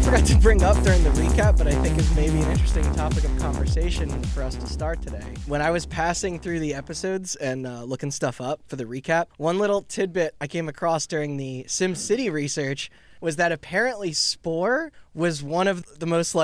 forgot to bring up during the recap, but I think is maybe an interesting topic of conversation for us to start today. When I was passing through the episodes and looking stuff up for the recap, one little tidbit I came across during the SimCity research was that apparently Spore was one of the most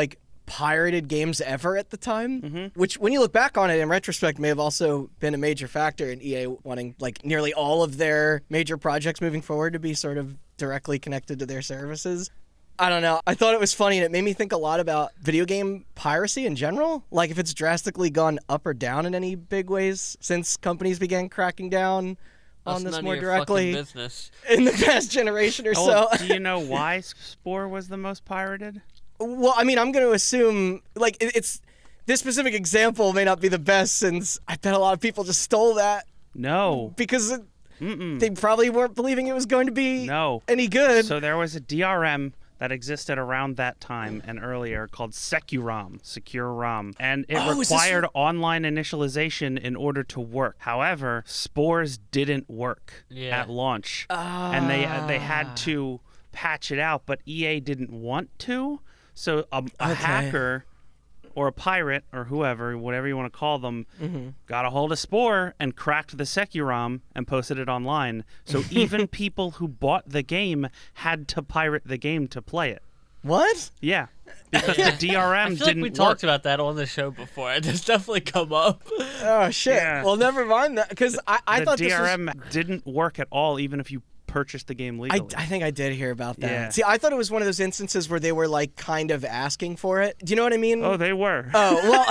pirated games ever at the time, which when you look back on it in retrospect may have also been a major factor in EA wanting nearly all of their major projects moving forward to be sort of directly connected to their services. I don't know. I thought it was funny, and it made me think a lot about video game piracy in general. If it's drastically gone up or down in any big ways since companies began cracking down on this more directly in the past generation or so. Do you know why Spore was the most pirated? Well, I mean, I'm going to assume, it's this specific example may not be the best since I bet a lot of people just stole that. No. Because they probably weren't believing it was going to be any good. So there was a DRM that existed around that time and earlier called SecuROM, Secure ROM, and it required online initialization in order to work. However, Spores didn't work at launch, and they had to patch it out, but EA didn't want to. So a hacker or a pirate or whoever, whatever you want to call them, got a hold of Spore and cracked the SecuROM and posted it online. So even people who bought the game had to pirate the game to play it. What? Yeah. Because the DRM didn't we work. talked about that on the show before. It's definitely come up. Oh, shit. Yeah. Well, never mind that, because I thought the DRM this was... didn't work at all, even if you purchased the game legally. I think I did hear about that. Yeah. See, I thought it was one of those instances where they were kind of asking for it. Do you know what I mean? Oh, they were. Oh, well,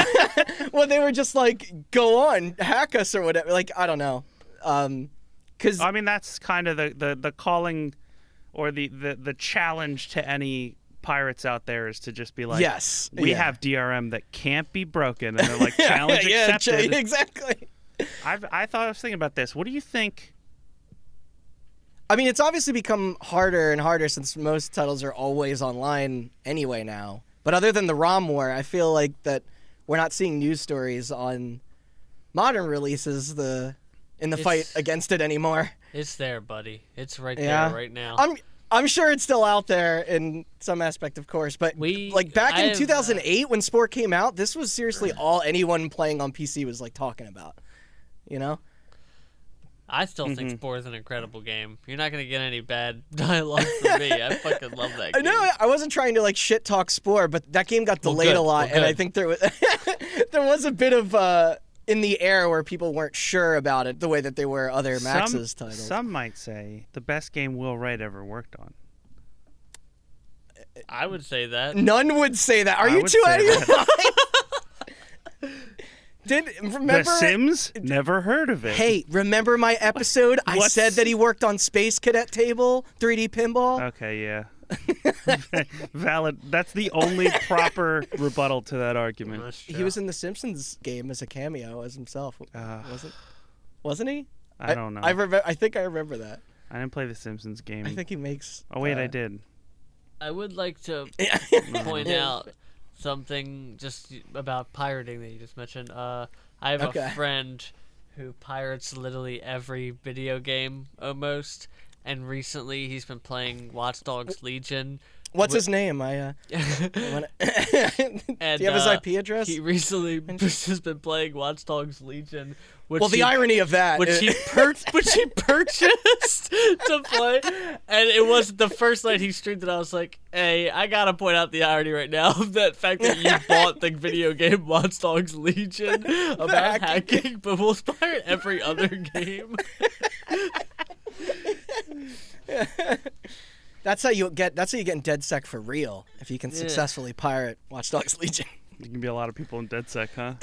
well, they were just go on, hack us or whatever. I don't know. Cause I mean, that's kind of the calling or the challenge to any pirates out there is to just be yes, we have DRM that can't be broken, and they're challenge accepted. Exactly. I was thinking about this. What do you think? I mean, it's obviously become harder and harder since most titles are always online anyway now. But other than the ROM war, I feel that we're not seeing news stories on modern releases in the fight against it anymore. It's there, buddy. It's right there right now. I'm sure it's still out there in some aspect, of course. But back in 2008 when Spore came out, this was seriously all anyone playing on PC was talking about. You know? I still think Spore is an incredible game. You're not going to get any bad dialogue from me. I fucking love that game. I know. I wasn't trying to shit talk Spore, but that game got delayed a lot, and I think there was there was a bit of in the air where people weren't sure about it the way that they were other Max's titles. Some might say the best game Will Wright ever worked on. I would say that. None would say that. Are you too out of your mind? Remember The Sims? Never heard of it. Hey, remember my episode? I said that he worked on Space Cadet Table, 3D Pinball. Okay, yeah. Valid. That's the only proper rebuttal to that argument. He was in the Simpsons game as a cameo as himself. Wasn't he? I don't know. I think I remember that. I didn't play the Simpsons game. I think he makes... Oh, wait, I did. I would like to point out something just about pirating that you just mentioned. I have a friend who pirates literally every video game almost, and recently he's been playing Watch Dogs Legion. What's his name? Do you have his IP address? He recently has been playing Watch Dogs Legion. The irony of that, which he purchased to play, and it wasn't the first night he streamed it. I was like, "Hey, I gotta point out the irony right now of that fact that you bought the video game Watch Dogs Legion about hacking, but we'll pirate every other game." That's how you get in DedSec for real. If you can successfully pirate Watch Dogs Legion, you can be a lot of people in DedSec, huh?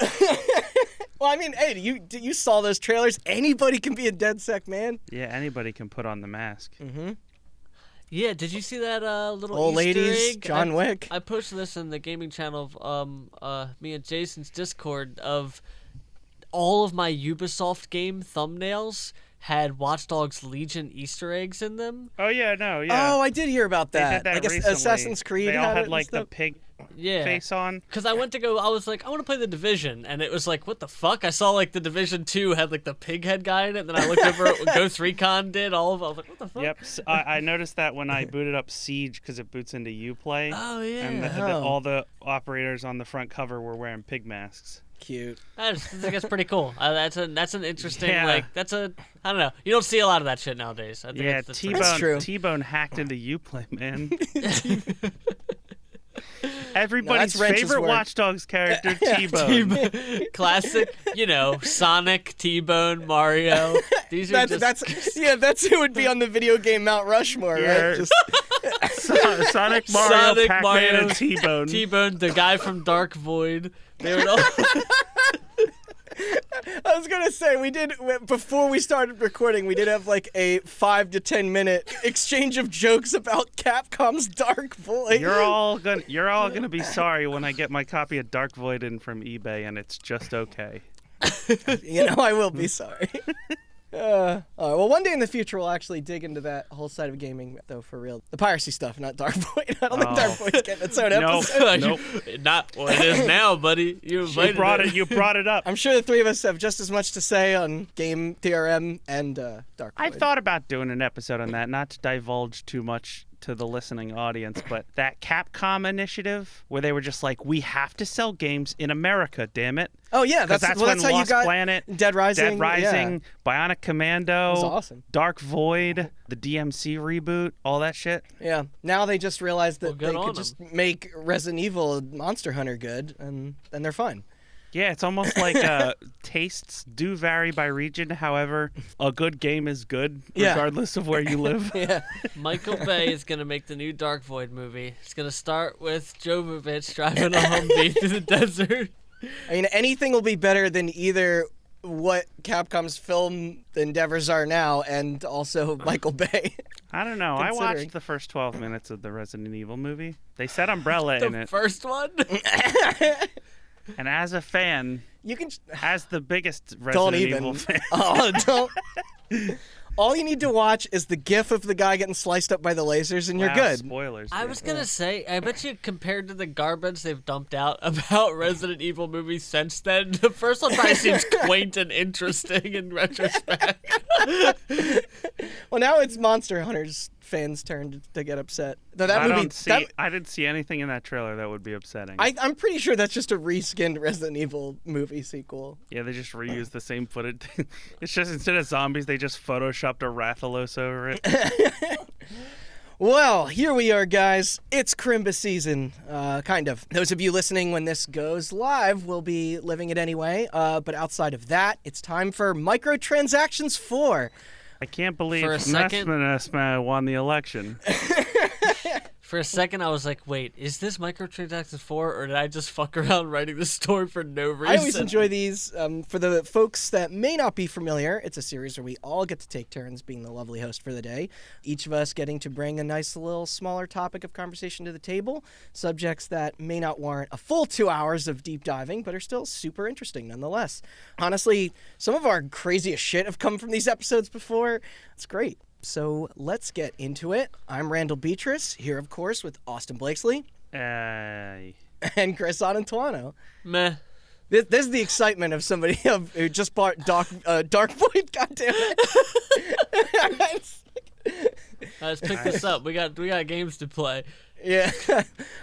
Well, I mean, hey, you saw those trailers? Anybody can be a DedSec, man. Yeah, anybody can put on the mask. Mm-hmm. Yeah, did you see that little old Easter ladies, egg? John Wick? I posted this in the gaming channel of me and Jason's Discord of all of my Ubisoft game thumbnails had Watch Dogs Legion Easter eggs in them. Oh yeah, no, yeah. Oh, I did hear about that. They did that I guess recently. Assassin's Creed They all had it like and the stuff. pig Yeah. face on. Because I was like, I want to play The Division, and it was like, what the fuck? I saw like The Division 2 had like the pig head guy in it, and then I looked over at what Ghost Recon did, all of it. I was like, what the fuck? Yep, I noticed that when I booted up Siege because it boots into Uplay. Oh, yeah. And all the operators on the front cover were wearing pig masks. Cute. I think that's pretty cool. That's an interesting, Yeah. I don't know. You don't see a lot of that shit nowadays. I think Yeah, that's true. T-Bone hacked into Uplay, man. Everybody's that's Wrench's favorite work. Watch Dogs character, T-Bone. Classic, Sonic, T-Bone, Mario. These are That's who would be on the video game Mount Rushmore, Yeah. right? Just, Sonic, Mario, Sonic, Pac-Man, Mario, and T-Bone. T-Bone, the guy from Dark Void. They would all... I was gonna say before we started recording, we did have like a 5 to 10 minute exchange of jokes about Capcom's Dark Void. You're all gonna be sorry when I get my copy of Dark Void in from eBay and it's just okay. I will be sorry. All right, well, one day in the future, we'll actually dig into that whole side of gaming, though, for real. The piracy stuff, not Dark Void. I don't think Dark Void's getting its own episode. Nope. Not well, it is now, buddy. You brought it up. I'm sure the three of us have just as much to say on game DRM and Dark Void. I've thought about doing an episode on that, not to divulge too much to the listening audience, but that Capcom initiative where they were just like, we have to sell games in America, damn it. Oh yeah, that's when how you Lost got Planet, Dead Rising, Bionic That Commando, was awesome. Dark Void, the DMC reboot, all that shit. Yeah. Now they just realized that Well, they could just make Resident Evil Monster Hunter good, and then they're fine. Yeah, it's almost like tastes do vary by region. However, a good game is good regardless of where you live. Yeah. Michael Bay is going to make the new Dark Void movie. It's going to start with Jovovich driving a Humvee through the desert. I mean, anything will be better than either what Capcom's film endeavors are now and also Michael Bay. I don't know. I watched the first 12 minutes of the Resident Evil movie. They said Umbrella in The it. first one? And as a fan, You can as the biggest don't Resident even. Evil fan, Don't. All you need to watch is the gif of the guy getting sliced up by the lasers, and you're Wow, good. Spoilers. I dude. was going to say, I bet you compared to the garbage they've dumped out about Resident Evil movies since then, the first one probably seems quaint and interesting in retrospect. Well, now it's Monster Hunter's fans' turn to get upset. Though that I movie, don't see. I didn't see anything in that trailer that would be upsetting. I'm pretty sure that's just a reskinned Resident Evil movie sequel. Yeah, they just reused the same footage. It's just instead of zombies, they just photoshopped a Rathalos over it. Well, here we are, guys. It's Crimba season, kind of. Those of you listening when this goes live will be living it anyway. But outside of that, it's time for Microtransactions 4. I can't believe For a second- Nesma won the election. For a second, I was like, wait, is this Microtransactions 4, or did I just fuck around writing this story for no reason? I always enjoy these. For the folks that may not be familiar, it's a series where we all get to take turns being the lovely host for the day. Each of us getting to bring a nice little smaller topic of conversation to the table. Subjects that may not warrant a full 2 hours of deep diving, but are still super interesting nonetheless. Honestly, some of our craziest shit have come from these episodes before. It's great. So let's get into it. I'm Randall Beatrice, here, of course, with Austin Blakesley and Chris Anantuano. Meh. This is the excitement of somebody who just bought Dark Void. Goddammit! Let's pick this up. We got games to play. Yeah.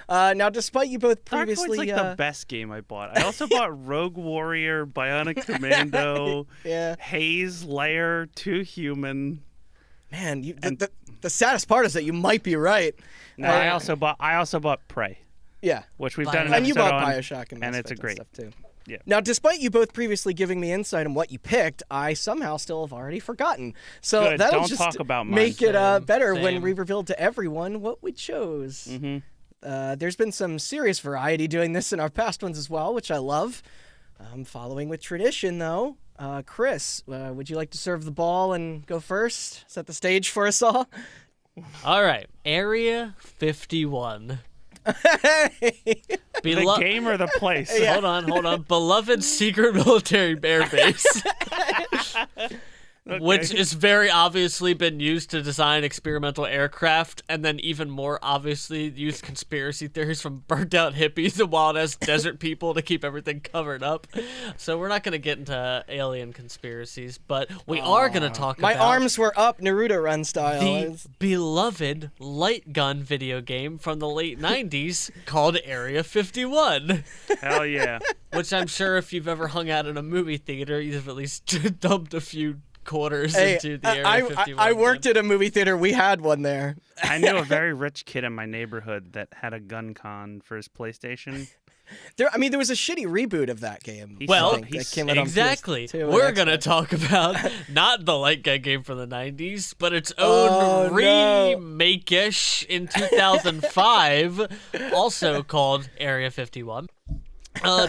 Now, despite you both Dark previously, Void's like the best game I bought. I also bought Rogue Warrior, Bionic Commando, Yeah. Haze Lair, 2 Human. Man, the saddest part is that you might be right. No, I also bought Prey, Yeah. which we've done an And you episode bought on, Bioshock and Mass it's a Effect great. stuff too. Yeah. Now, despite you both previously giving me insight on what you picked, I somehow still have already forgotten. So Good, that'll don't just talk about mine. make it better when Same. we reveal to everyone what we chose. Mm-hmm. There's been some serious variety doing this in our past ones as well, which I love. Following with tradition, though, Chris, would you like to serve the ball and go first? Set the stage for us all. All right. Area 51. The game or the place? Hold on. Beloved secret military air base. which is very obviously been used to design experimental aircraft, and then even more obviously used conspiracy theories from burnt out hippies and wild-ass desert people to keep everything covered up. So we're not going to get into alien conspiracies, but we are going to talk about... My arms were up, Naruto run style. The beloved light gun video game from the late 90s called Area 51. Hell yeah. Which I'm sure if you've ever hung out in a movie theater, you've at least dumped a few quarters into the Area 51. I worked at a movie theater. We had one there. I knew a very rich kid in my neighborhood that had a gun con for his PlayStation. There was a shitty reboot of that game. That came out exactly. On PS2 we're going to talk about not the light gun game from the 90s, but its own remake-ish in 2005, also called Area 51.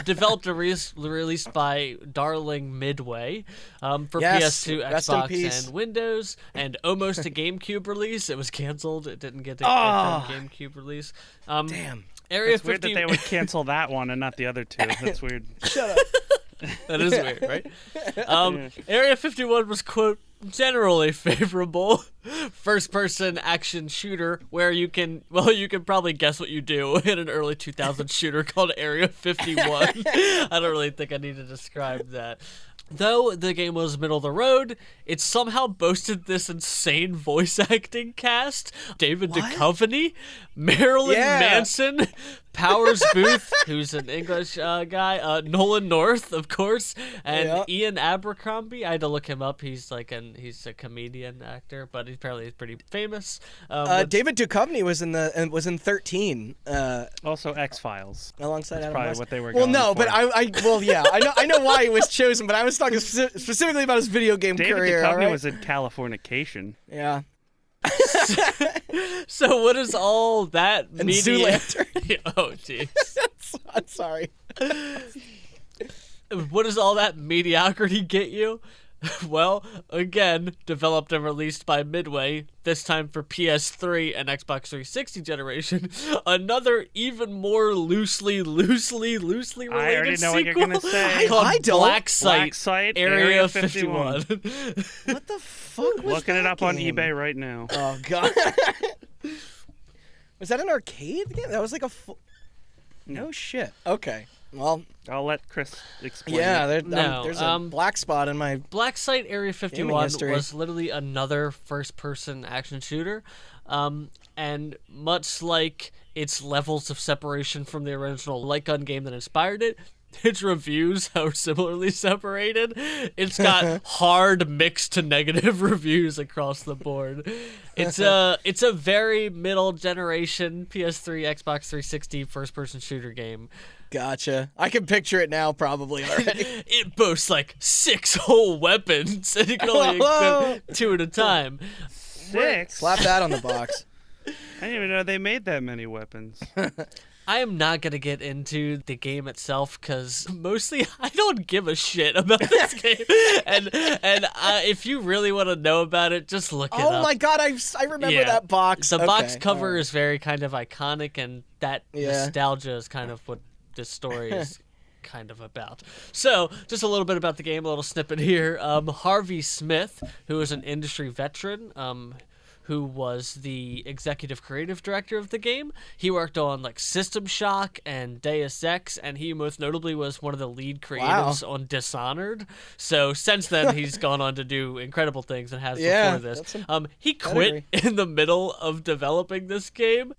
Developed and released by Darling Midway for PS2, Xbox, and Windows, and almost a GameCube release. It was canceled. It didn't get a GameCube release. Damn. Area it's weird that they would cancel that one and not the other two. That's weird. Shut up. That is weird, right? Area 51 was, quote, generally favorable first-person action shooter where you can probably guess what you do in an early 2000s shooter called Area 51. I don't really think I need to describe that. Though the game was middle of the road, it somehow boasted this insane voice acting cast. David Duchovny, Marilyn Manson, Powers Booth, who's an English guy, Nolan North, of course, and Ian Abercrombie. I had to look him up. He's he's a comedian actor, but apparently he's pretty famous. David Duchovny was in 13. Also X-Files. Alongside Adam probably West. What they were going for. But I know why he was chosen, but I was talking specifically about his video game career. David Duchovny right? was in Californication. Yeah. So what is all that and Zoolander. Oh, jeez. I'm sorry. What does all that mediocrity get you? Well, again, developed and released by Midway, this time for PS3 and Xbox 360 generation, another even more loosely related sequel. I already know what you're gonna say. Called Black Site Area 51. What the fuck was Looking it up game? on eBay right now. Oh, God. Was that an arcade game? That was like a No shit. Okay. Well, I'll let Chris explain. Yeah, there's a black spot in my Black Site Area 51 was literally another first-person action shooter, and much like its levels of separation from the original light gun game that inspired it, its reviews are similarly separated. It's got hard mixed to negative reviews across the board. It's a very middle generation PS3, Xbox 360 first-person shooter game. Gotcha. I can picture it now, probably already. It boasts like 6 whole weapons, and you can only equip 2 at a time. 6? Slap that on the box. I didn't even know they made that many weapons. I am not going to get into the game itself because mostly I don't give a shit about this game. And if you really want to know about it, just look it up. Oh my God, I remember that box. The box cover is very kind of iconic, and that nostalgia is kind of what this story is kind of about. So, just a little bit about the game, a little snippet here. Harvey Smith, who is an industry veteran, who was the executive creative director of the game. He worked on like System Shock and Deus Ex, and he most notably was one of the lead creatives on Dishonored. So since then, he's gone on to do incredible things and has before this. He quit in the middle of developing this game.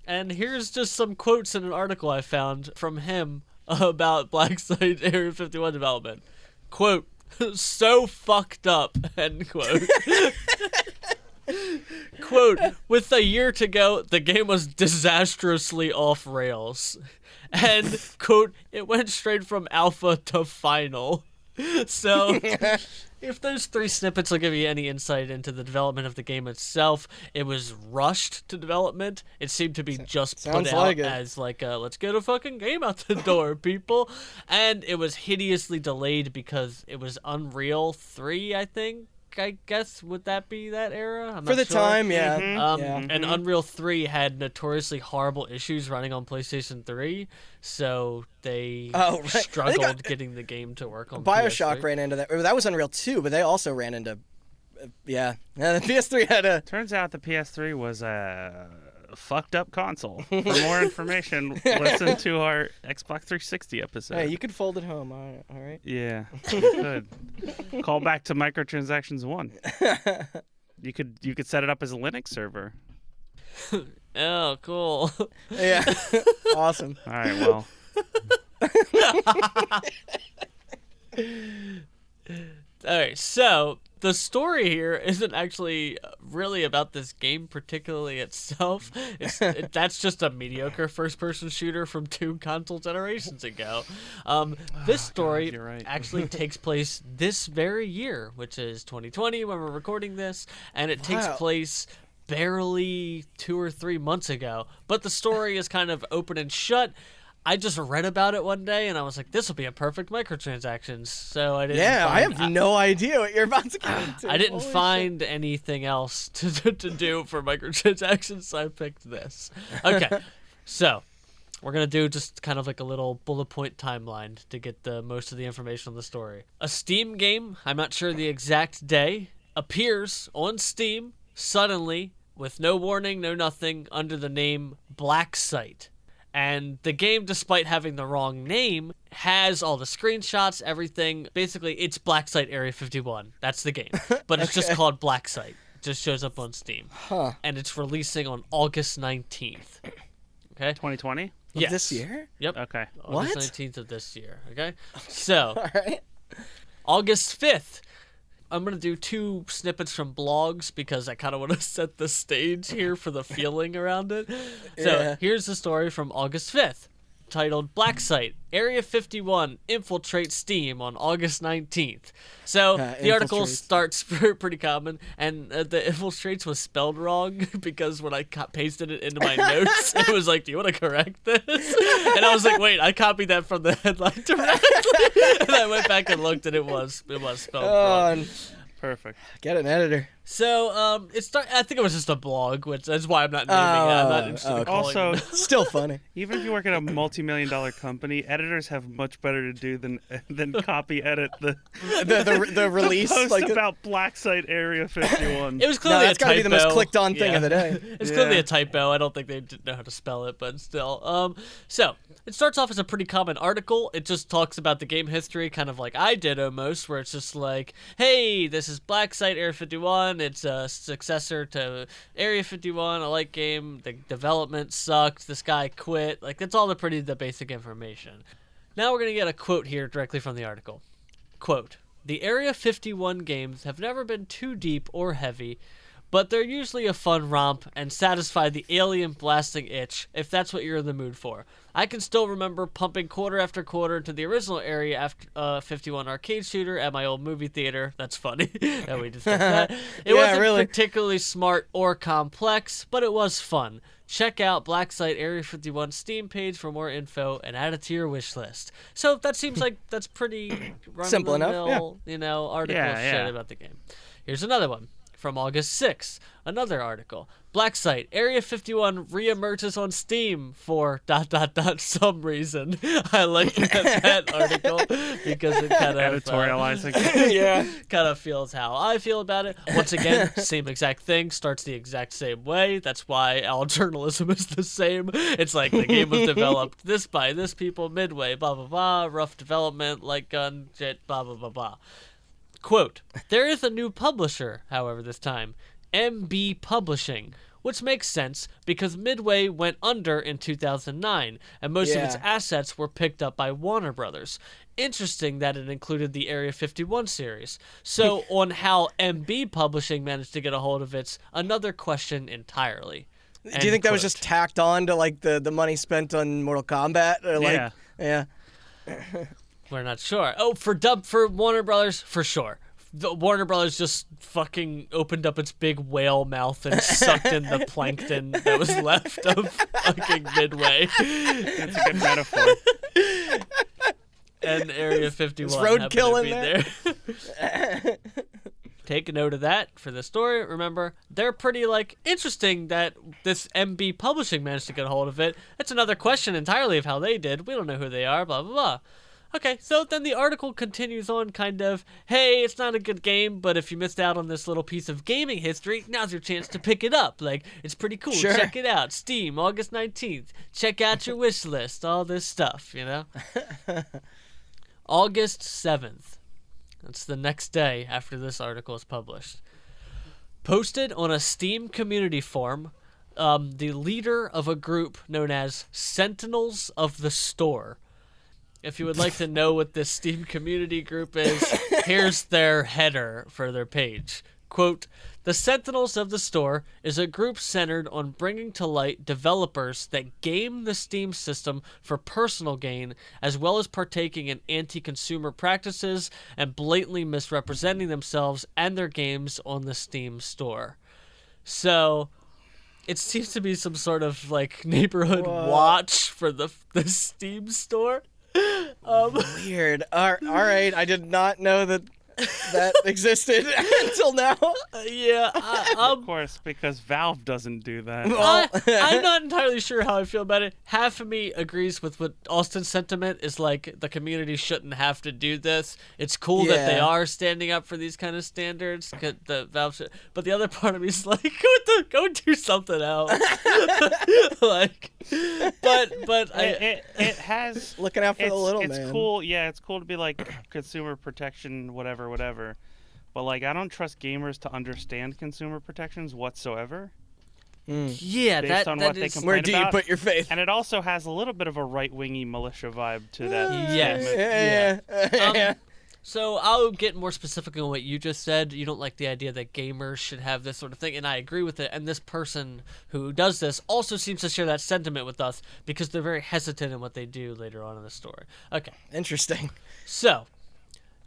And here's just some quotes in an article I found from him about Black Site Area 51 development. Quote, "So fucked up," end quote. Quote, "With a year to go, the game was disastrously off rails." And, quote, "It went straight from alpha to final." So, if those 3 snippets will give you any insight into the development of the game itself, it was rushed to development. It seemed to be just put out as like, let's get a fucking game out the door, people. And it was hideously delayed because it was Unreal 3, I think, I guess, would that be that era? I'm For not the sure. time, yeah. And Unreal 3 had notoriously horrible issues running on PlayStation 3, so they struggled getting the game to work on BioShock PS3. ran into that. That was Unreal 2, but they also ran into... Yeah, the PS3 had a... Turns out the PS3 was a fucked up console. For more information, listen to our Xbox 360 episode. Hey, you could fold it home, all right? Yeah, you could. Call back to Microtransactions 1. You could set it up as a Linux server. Oh, cool. Yeah, awesome. All right, well. All right, so the story here isn't actually really about this game particularly itself. That's just a mediocre first-person shooter from 2 console generations ago. This story God, you're right. actually takes place this very year, which is 2020 when we're recording this, and it takes place barely 2 or 3 months ago. But the story is kind of open and shut. I just read about it one day, and I was like, this will be a perfect microtransactions. So I didn't. Yeah, I have no idea what you're about to get into. I didn't find anything else to do for microtransactions, so I picked this. Okay, so we're going to do just kind of like a little bullet point timeline to get the most of the information on the story. A Steam game, I'm not sure the exact day, appears on Steam suddenly with no warning, no nothing, under the name Black Site. And the game, despite having the wrong name, has all the screenshots, everything. Basically, it's Black Site Area 51. That's the game. But it's just called Black Site. It just shows up on Steam. Huh. And it's releasing on August 19th. Okay? 2020? Yes. This year? Yep. Okay. August What? 19th of this year. Okay? So, All right. August 5th. I'm going to do 2 snippets from blogs because I kind of want to set the stage here for the feeling around it. So here's the story from August 5th, titled Black Site, Area 51 infiltrates Steam on August 19th. So the article starts pretty common, and the infiltrates was spelled wrong because when I pasted it into my notes, it was like, do you want to correct this? And I was like, wait, I copied that from the headline directly. And I went back and looked, and it was spelled wrong. Perfect. Get an editor. So, I think it was just a blog, which that's why I'm not naming it. I'm not interested in calling Also, it. Still funny. even if you work at a multi-million-dollar company, editors have much better to do than copy edit the release post like about Black Site Area 51. It was clearly a that's typo. gotta be the most clicked on thing of the day. It's clearly a typo. I don't think they didn't know how to spell it, but still. So it starts off as a pretty common article. It just talks about the game history, kind of like I did almost, where it's just like, hey, this is Black Site Area 51. It's a successor to Area 51, a light game. The development sucked. This guy quit. Like, that's all the basic information. Now we're going to get a quote here directly from the article. Quote, "The Area 51 games have never been too deep or heavy, but they're usually a fun romp and satisfy the alien blasting itch if that's what you're in the mood for. I can still remember pumping quarter after quarter to the original Area 51 arcade shooter at my old movie theater." That's funny that we discussed that. It wasn't particularly smart or complex, but it was fun. Check out Black Site Area 51 Steam page for more info and add it to your wish list. So that seems like that's pretty simple enough, article shit about the game. Here's another one. From August 6th, another article. Black Site, Area 51 reemerges on Steam for ... some reason. I like that article because it kind of editorializing. kind of feels how I feel about it. Once again, same exact thing, starts the exact same way. That's why all journalism is the same. It's like the game was developed this by this people, Midway, blah, blah, blah, rough development, light gun, shit, blah, blah, blah, blah. Quote, "There is a new publisher, however, this time, MB Publishing, which makes sense because Midway went under in 2009, and most of its assets were picked up by Warner Brothers. Interesting that it included the Area 51 series. So on how MB Publishing managed to get a hold of it's another question entirely." Do you think that was just tacked on to like the money spent on Mortal Kombat? Or like, yeah. We're not sure. Oh, for Warner Brothers, for sure. The Warner Brothers just fucking opened up its big whale mouth and sucked in the plankton that was left of fucking Midway. That's a good metaphor. And Area 51 roadkill in there. take a note of that for the story. Remember, they're pretty, like, interesting that this MB Publishing managed to get a hold of it. It's another question entirely of how they did. We don't know who they are, blah, blah, blah. Okay, so then the article continues on kind of, hey, it's not a good game, but if you missed out on this little piece of gaming history, now's your chance to pick it up. Like, it's pretty cool. Sure. Check it out. Steam, August 19th. Check out your wish list. All this stuff, you know? August 7th. That's the next day after this article is published. Posted on a Steam community forum, the leader of a group known as Sentinels of the Store. If you would like to know what this Steam community group is, here's their header for their page. Quote, "The Sentinels of the Store is a group centered on bringing to light developers that game the Steam system for personal gain, as well as partaking in anti-consumer practices and blatantly misrepresenting themselves and their games on the Steam store." So, it seems to be some sort of, like, neighborhood watch for the Steam store. Weird. All right, I did not know that existed until now. Yeah, Of course, because Valve doesn't do that. I'm not entirely sure how I feel about it. Half of me agrees with what Austin's sentiment is, like, the community shouldn't have to do this. It's cool that they are standing up for these kind of standards. The Valve but the other part of me is like, go do something else. Like, but it has looking out for the little man. It's cool. Yeah, it's cool to be like consumer protection, whatever. But, like, I don't trust gamers to understand consumer protections whatsoever. Yeah, based on what they complain where do you about. put your faith? And it also has a little bit of a right-wingy militia vibe to that. Yes. Yeah. So I'll get more specific on what you just said. You don't like the idea that gamers should have this sort of thing, and I agree with it. And this person who does this also seems to share that sentiment with us because they're very hesitant in what they do later on in the story. Okay. Interesting. So,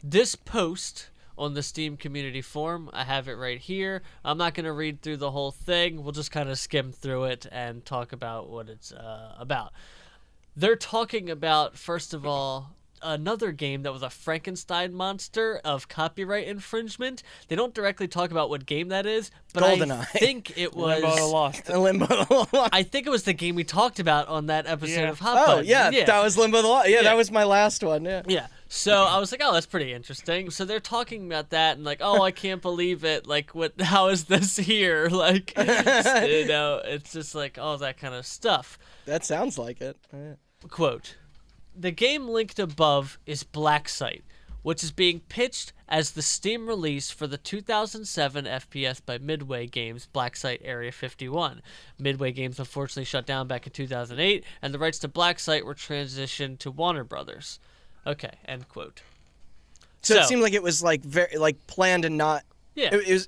this post on the Steam community forum, I have it right here. I'm not going to read through the whole thing. We'll just kind of skim through it and talk about what it's about. They're talking about, first of all, another game that was a Frankenstein monster of copyright infringement. They don't directly talk about what game that is, but GoldenEye. I think it was Limbo the Lost. Limbo the Lost. I think it was the game we talked about on that episode Yeah. of Hot Button. Yeah, that was Limbo the Lost. Yeah, that was my last one. Yeah. Yeah. So I was like, oh, that's pretty interesting. So they're talking about that and like, oh, I can't believe it. Like, what? How is this here? Like, you know, it's just like all that kind of stuff. That sounds like it. Yeah. Quote, "The game linked above is Blacksite, which is being pitched as the Steam release for the 2007 FPS by Midway Games Blacksite Area 51. Midway Games unfortunately shut down back in 2008, and the rights to Blacksite were transitioned to Warner Brothers." Okay, end quote. So it seemed like it was like very like planned and not. Yeah. It was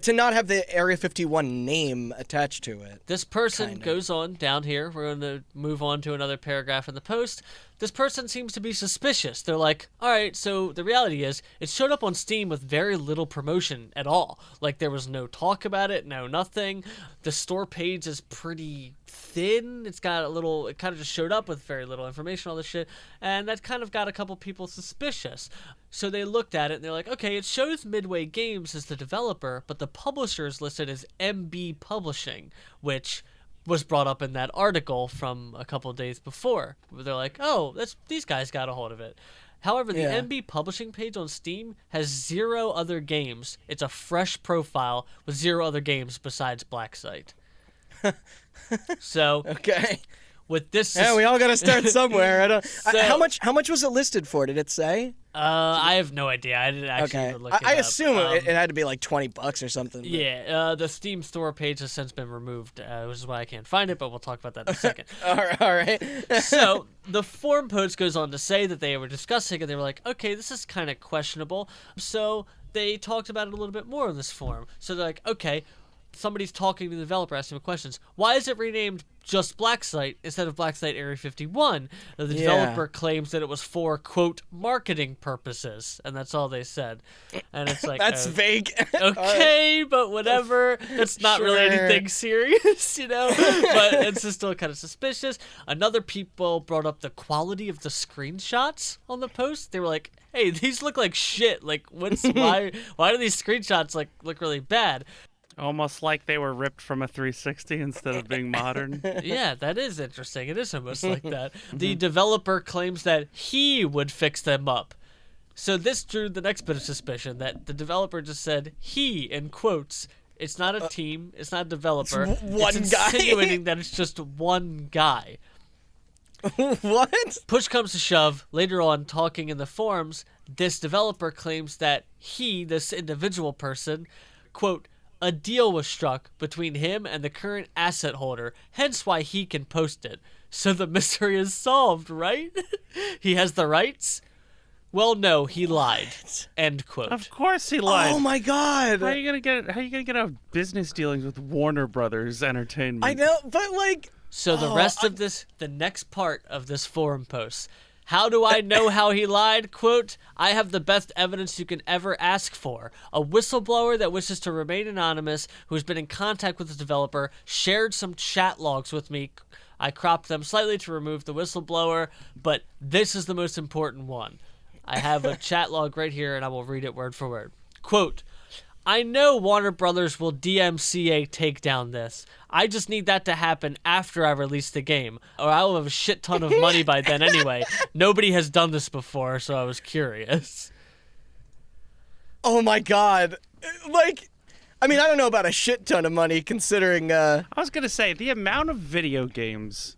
to not have the Area 51 name attached to it. This person Kinda. goes on down here. We're going to move on to another paragraph in the post. This person seems to be suspicious. They're like, all right, so the reality is it showed up on Steam with very little promotion at all. Like, there was no talk about it, no nothing. The store page is pretty thin. It kind of just showed up with very little information, all this shit. And that kind of got a couple people suspicious. So they looked at it and they're like, okay, it shows Midway Games as the developer, but the publisher is listed as MB Publishing, which was brought up in that article from a couple of days before, where they're like, oh, these guys got a hold of it. However, the MB Publishing page on Steam has 0 other games. It's a fresh profile with 0 other games besides Blacksite. So, Okay. with this, Yeah, we all got to start somewhere. I don't. So- How much was it listed for? Did it say? I have no idea. I didn't actually Okay. even look it I up. assume it had to be like $20 or something. But... Yeah, the Steam store page has since been removed, which is why I can't find it, but we'll talk about that in a second. All right. So the forum post goes on to say that they were discussing and they were like, okay, this is kind of questionable. So they talked about it a little bit more in this forum. So they're like, okay, somebody's talking to the developer, asking him questions. Why is it renamed just Blacksite instead of Blacksite Area 51? The developer claims that it was for, quote, marketing purposes, and that's all they said. And it's like, that's vague. Okay, but whatever. That's not really anything serious, you know? But it's just still kind of suspicious. Another people brought up the quality of the screenshots on the post. They were like, hey, these look like shit. Like, why do these screenshots look really bad? Almost like they were ripped from a 360 instead of being modern. Yeah, that is interesting. It is almost like that. The developer claims that he would fix them up. So this drew the next bit of suspicion that the developer just said he, in quotes. It's not a team. It's not a developer. It's guy. Insinuating that it's just one guy. What? Push comes to shove. Later on, talking in the forums, this developer claims that he, this individual person, quote, a deal was struck between him and the current asset holder, hence why he can post it. So the mystery is solved, right? He has the rights? Well, no, he lied. End quote. Of course he lied. Oh my god. How are you gonna get out of business dealings with Warner Brothers Entertainment? I know, but like. So the rest of this, the next part of this forum post. How do I know how he lied? Quote, I have the best evidence you can ever ask for. A whistleblower that wishes to remain anonymous, who has been in contact with the developer, shared some chat logs with me. I cropped them slightly to remove the whistleblower, but this is the most important one. I have a chat log right here, and I will read it word for word. Quote, I know Warner Brothers will DMCA take down this. I just need that to happen after I release the game, or I will have a shit ton of money by then anyway. Nobody has done this before, so I was curious. Oh my god. Like, I mean, I don't know about a shit ton of money considering, I was gonna say, the amount of video games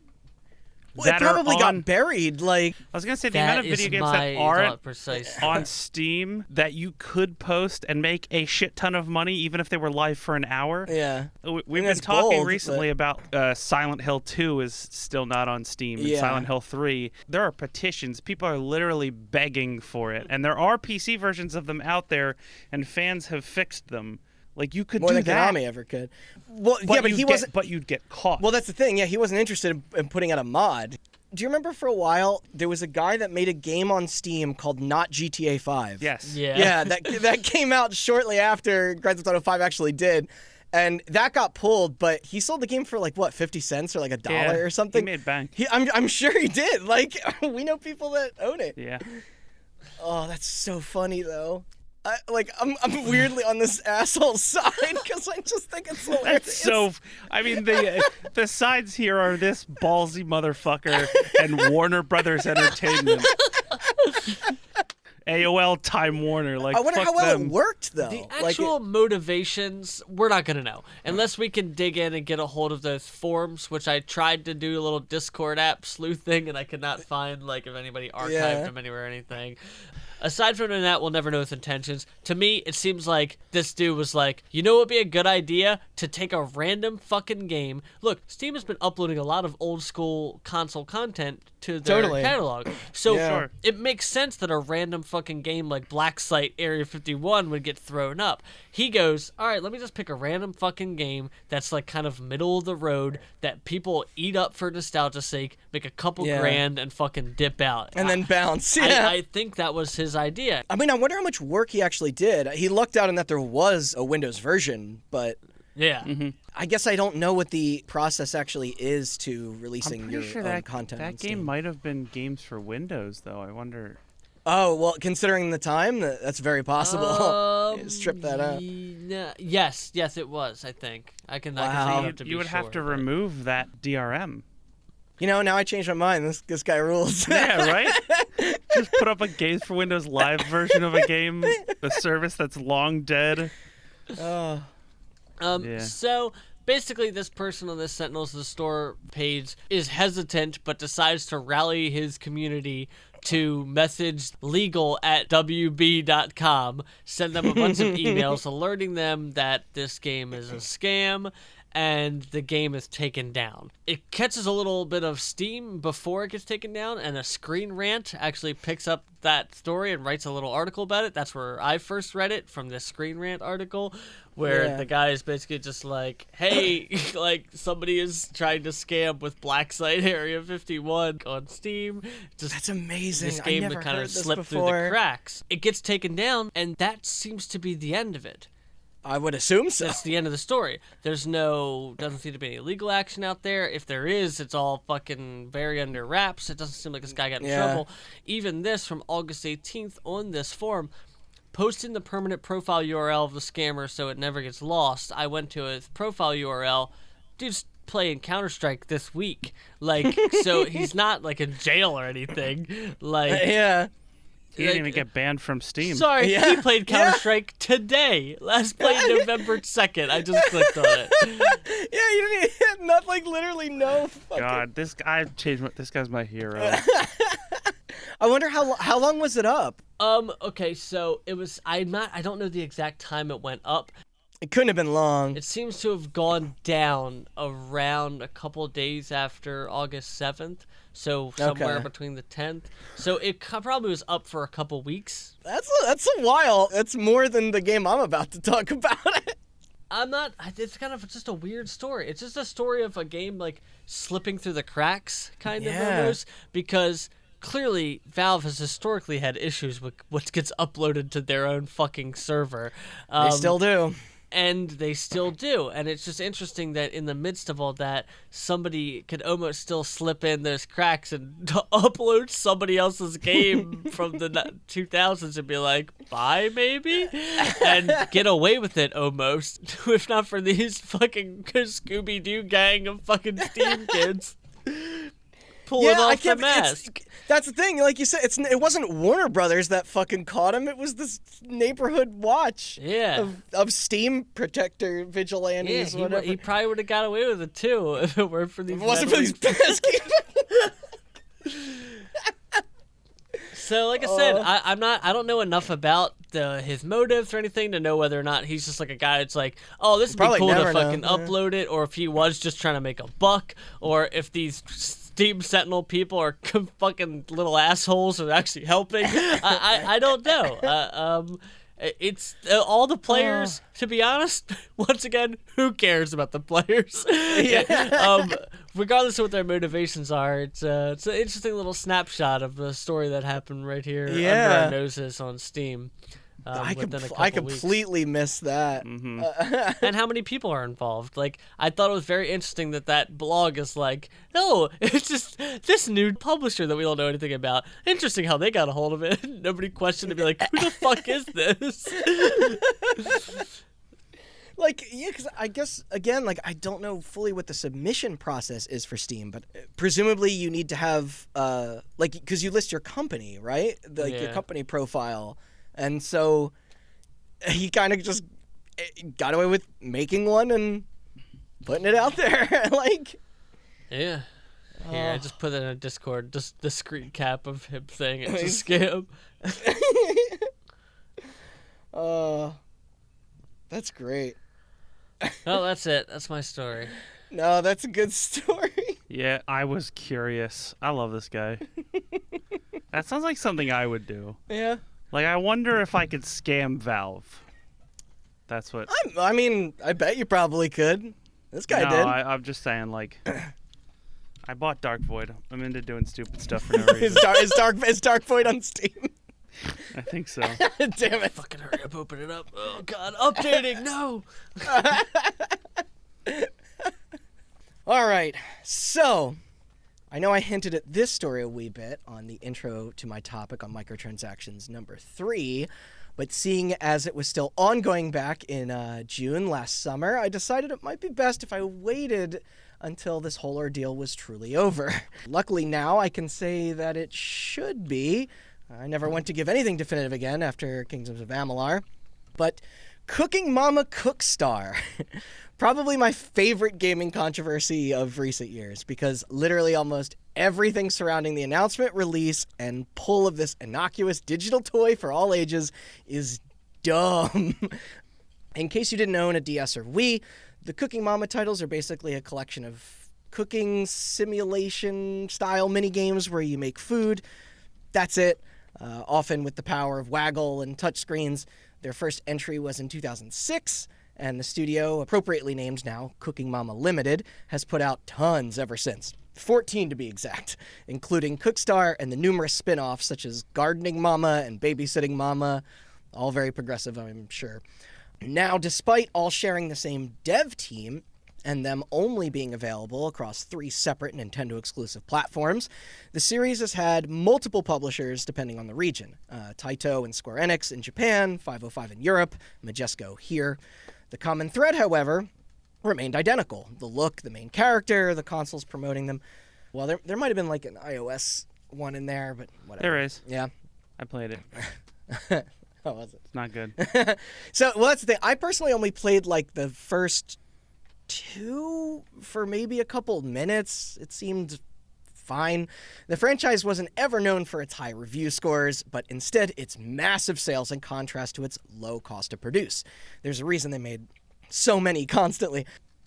it probably got buried, like. I was gonna say the amount of video games that aren't precise. on Steam that you could post and make a shit ton of money even if they were live for an hour. Yeah. We've been talking recently about Silent Hill 2 is still not on Steam. And Silent Hill 3. There are petitions. People are literally begging for it. And there are PC versions of them out there, and fans have fixed them. Like, you could more do than that. Konami ever could. Well, yeah, but he wasn't. But you'd get caught. Well, that's the thing. Yeah, he wasn't interested in putting out a mod. Do you remember for a while there was a guy that made a game on Steam called Not GTA 5? Yes. Yeah. Yeah, that came out shortly after Grand Theft Auto 5 actually did. And that got pulled, but he sold the game for like what, 50 cents or like $1 or something. He made bank. I'm sure he did. Like, we know people that own it. Yeah. Oh, that's so funny though. I'm weirdly on this asshole side because I just think it's hilarious. That's so. I mean, the sides here are this ballsy motherfucker and Warner Brothers Entertainment. AOL Time Warner. Like, I wonder how well them. it worked though. The actual motivations, we're not gonna know unless we can dig in and get a hold of those forums, which I tried to do a little Discord app sleuthing, and I could not find like if anybody archived them anywhere or anything. Aside from that, we'll never know his intentions. To me, it seems like this dude was like, you know what would be a good idea? To take a random fucking game. Look, Steam has been uploading a lot of old school console content to their catalog. So it makes sense that a random fucking game like Blacksite Area 51 would get thrown up. He goes, all right, let me just pick a random fucking game that's like kind of middle of the road that people eat up for nostalgia's sake, make a couple grand and fucking dip out. And then bounce. Yeah. I think that was his idea. I mean, I wonder how much work he actually did. He lucked out in that there was a Windows version, but yeah. I guess I don't know what the process actually is to releasing your own content. That game might have been games for Windows, though. I wonder. Oh, well, considering the time, that's very possible. Strip that out. Yes, it was, I think. I can You would have to remove that DRM. You know, now I changed my mind. This guy rules. Yeah, right? Just put up a Games for Windows Live version of a game, a service that's long dead. So basically this person on this Sentinels of the Store page is hesitant but decides to rally his community to message legal@wb.com, send them a bunch of emails alerting them that this game is a scam and the game is taken down. It catches a little bit of steam before it gets taken down, and a Screen Rant actually picks up that story and writes a little article about it. That's where I first read it, from this Screen Rant article, where the guy is basically just like, hey, like, somebody is trying to scam with Black Site Area 51 on Steam. That's amazing. This game that kind of slipped through the cracks. It gets taken down, and that seems to be the end of it. I would assume so. That's the end of the story. Doesn't seem to be any legal action out there. If there is, it's all fucking very under wraps. It doesn't seem like this guy got in trouble. Even this, from August 18th on this forum, posting the permanent profile URL of the scammer so it never gets lost. I went to his profile URL. Dude's playing Counter-Strike this week. Like, so he's not, like, in jail or anything. Like, He didn't even get banned from Steam. Sorry, he played Counter-Strike today. Last played November 2nd. I just clicked on it. You didn't even, not like literally no fucking... God, this guy's my hero. I wonder how long was it up? Okay, so it was, I don't know the exact time it went up. It couldn't have been long. It seems to have gone down around a couple of days after August 7th. So somewhere between the 10th. So it probably was up for a couple weeks. That's a while. That's more than the game I'm about to talk about. It's kind of just a weird story. It's just a story of a game, like, slipping through the cracks, kind of, almost. Because clearly Valve has historically had issues with what gets uploaded to their own fucking server. They still do. And they still do. And it's just interesting that in the midst of all that, somebody could almost still slip in those cracks and upload somebody else's game from the 2000s and be like, bye, maybe? And get away with it, almost. If not for these fucking Scooby-Doo gang of fucking Steam kids pulling off the mask. That's the thing, like you said, it wasn't Warner Brothers that fucking caught him. It was this neighborhood watch of Steam protector vigilantes. Yeah, whatever. He probably would have got away with it too if it weren't for these. If it wasn't for these pesky. So, like I said, I don't know enough about his motives or anything to know whether or not he's just like a guy that's like, oh, this would be cool to fucking upload it, or if he was just trying to make a buck, or if these Steam Sentinel people are fucking little assholes and actually helping. I don't know. It's all the players, to be honest. Once again, who cares about the players? Regardless of what their motivations are, it's an interesting little snapshot of the story that happened right here under our noses on Steam. I completely missed that. Mm-hmm. And how many people are involved? Like, I thought it was very interesting that blog is like, oh, it's just this new publisher that we don't know anything about. Interesting how they got a hold of it. Nobody questioned to be like, who the fuck is this? Because I guess, again, I don't know fully what the submission process is for Steam, but presumably you need to have, because you list your company, right? Your company profile. And so he kind of just got away with making one and putting it out there. Yeah. Here, I just put it in a Discord, just the screen cap of him saying it's a scam. That's great. Oh, that's it. That's my story. No, that's a good story. Yeah, I was curious. I love this guy. That sounds like something I would do. Yeah. I wonder if I could scam Valve. That's what... I bet you probably could. This guy did. I'm just saying, I bought Dark Void. I'm into doing stupid stuff for no reason. Is Dark Void on Steam? I think so. Damn it. Fucking hurry up, open it up. Oh, God, updating, no! All right, so... I know I hinted at this story a wee bit on the intro to my topic on microtransactions number 3, but seeing as it was still ongoing back in June last summer, I decided it might be best if I waited until this whole ordeal was truly over. Luckily now I can say that it should be. I never went to give anything definitive again after Kingdoms of Amalur, but Cooking Mama Cookstar. Probably my favorite gaming controversy of recent years, because literally almost everything surrounding the announcement, release, and pull of this innocuous digital toy for all ages is dumb. In case you didn't own a DS or Wii, the Cooking Mama titles are basically a collection of cooking simulation-style minigames where you make food. That's it. often with the power of Waggle and touchscreens. Their first entry was in 2006, and the studio, appropriately named now Cooking Mama Limited, has put out tons ever since. 14 to be exact, including Cookstar and the numerous spin-offs such as Gardening Mama and Babysitting Mama, all very progressive, I'm sure. Now, despite all sharing the same dev team, and them only being available across 3 separate Nintendo-exclusive platforms, the series has had multiple publishers depending on the region. Taito and Square Enix in Japan, 505 in Europe, Majesco here. The common thread, however, remained identical. The look, the main character, the consoles promoting them. Well, there might have been like an iOS one in there, but whatever. There is. Yeah. I played it. How was it? It's not good. So, well, that's the thing. I personally only played like the first 2 for maybe a couple minutes. It seemed fine. The franchise wasn't ever known for its high review scores, but instead its massive sales in contrast to its low cost to produce. There's a reason they made so many constantly.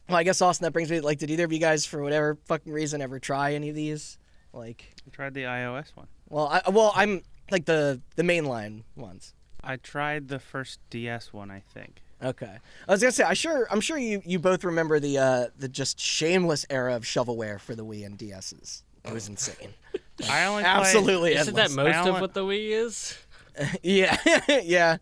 Well, I guess, Austin, that brings me to, like, did either of you guys, for whatever fucking reason, ever try any of these? Like, I tried the iOS one. Well, I'm like the mainline ones. I tried the first DS one, I think. Okay. I was gonna say, I'm sure you both remember the just shameless era of shovelware for the Wii and DSs. It was insane. I only Absolutely Isn't that endless. most of what the Wii is? Yeah, yeah.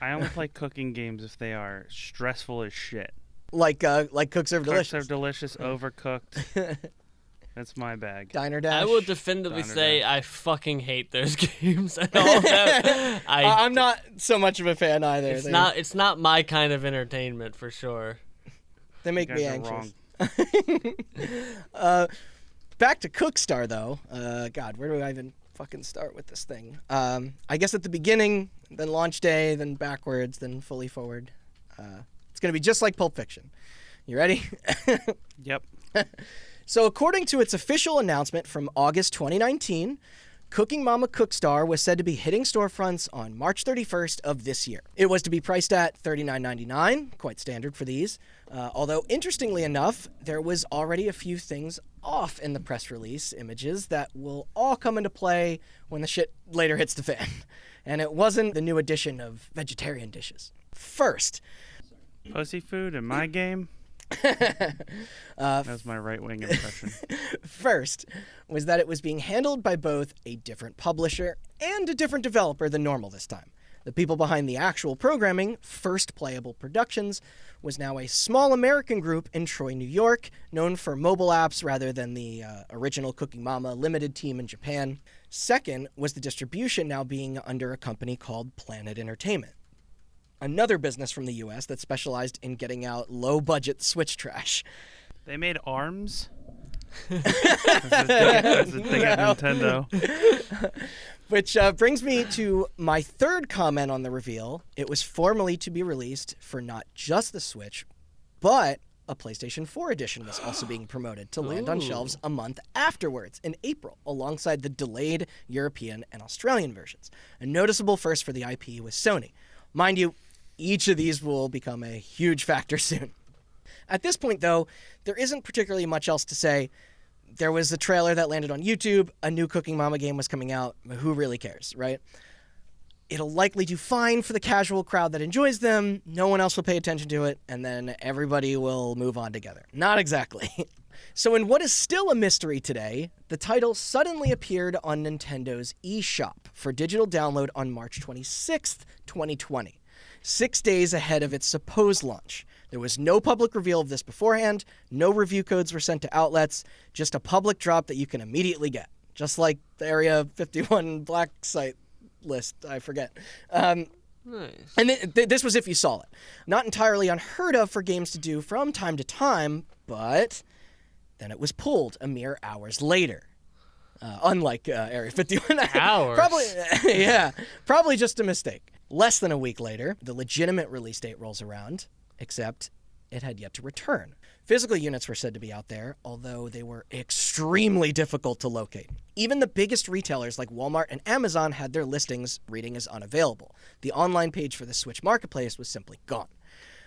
I only play cooking games if they are stressful as shit. Like Cook Serve Delicious. Cook Serve Delicious, Overcooked. That's my bag. Diner Dash. I will definitively Diner say Dash. I fucking hate those games. And all that. I'm not so much of a fan either. It's not my kind of entertainment for sure. They make You me guys are anxious. Back to Cookstar, though. God, where do I even fucking start with this thing? I guess at the beginning, then launch day, then backwards, then fully forward. It's going to be just like Pulp Fiction. You ready? Yep. So according to its official announcement from August 2019, Cooking Mama Cookstar was said to be hitting storefronts on March 31st of this year. It was to be priced at $39.99, quite standard for these. Although, interestingly enough, there was already a few things off in the press release images that will all come into play when the shit later hits the fan. And it wasn't the new addition of vegetarian dishes. First, Pussy food in my game? That's my right-wing impression. First was that it was being handled by both a different publisher and a different developer than normal this time. The people behind the actual programming, First Playable Productions, was now a small American group in Troy, New York, known for mobile apps rather than the original Cooking Mama Limited team in Japan. Second was the distribution now being under a company called Planet Entertainment, another business from the U.S. that specialized in getting out low-budget Switch trash. They made ARMS? That's a thing at Nintendo. Which brings me to my third comment on the reveal. It was formally to be released for not just the Switch, but a PlayStation 4 edition was also being promoted to land on shelves a month afterwards, in April, alongside the delayed European and Australian versions. A noticeable first for the IP was Sony. Mind you, each of these will become a huge factor soon. At this point, though, there isn't particularly much else to say. There was a trailer that landed on YouTube. A new Cooking Mama game was coming out. Who really cares, right? It'll likely do fine for the casual crowd that enjoys them. No one else will pay attention to it, and then everybody will move on together. Not exactly. So in what is still a mystery today, the title suddenly appeared on Nintendo's eShop for digital download on March 26th, 2020. 6 days ahead of its supposed launch. There was no public reveal of this beforehand, no review codes were sent to outlets, just a public drop that you can immediately get. Just like the Area 51 Black site list, I forget. Nice. And this was if you saw it. Not entirely unheard of for games to do from time to time, but then it was pulled a mere hours later. Unlike Area 51. Hours? Probably just a mistake. Less than a week later, the legitimate release date rolls around, except it had yet to return. Physical units were said to be out there, although they were extremely difficult to locate. Even the biggest retailers like Walmart and Amazon had their listings reading as unavailable. The online page for the Switch Marketplace was simply gone.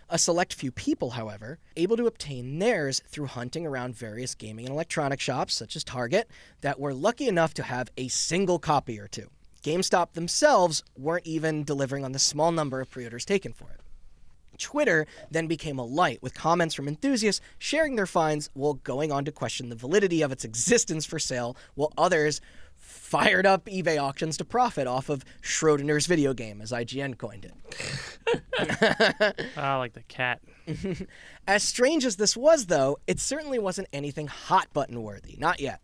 A select few people, however, able to obtain theirs through hunting around various gaming and electronic shops, such as Target, that were lucky enough to have a single copy or two. GameStop themselves weren't even delivering on the small number of pre-orders taken for it. Twitter then became alight, with comments from enthusiasts sharing their finds while going on to question the validity of its existence for sale, while others fired up eBay auctions to profit off of Schrodinger's video game, as IGN coined it. Like the cat. As strange as this was, though, it certainly wasn't anything hot-button worthy. Not yet.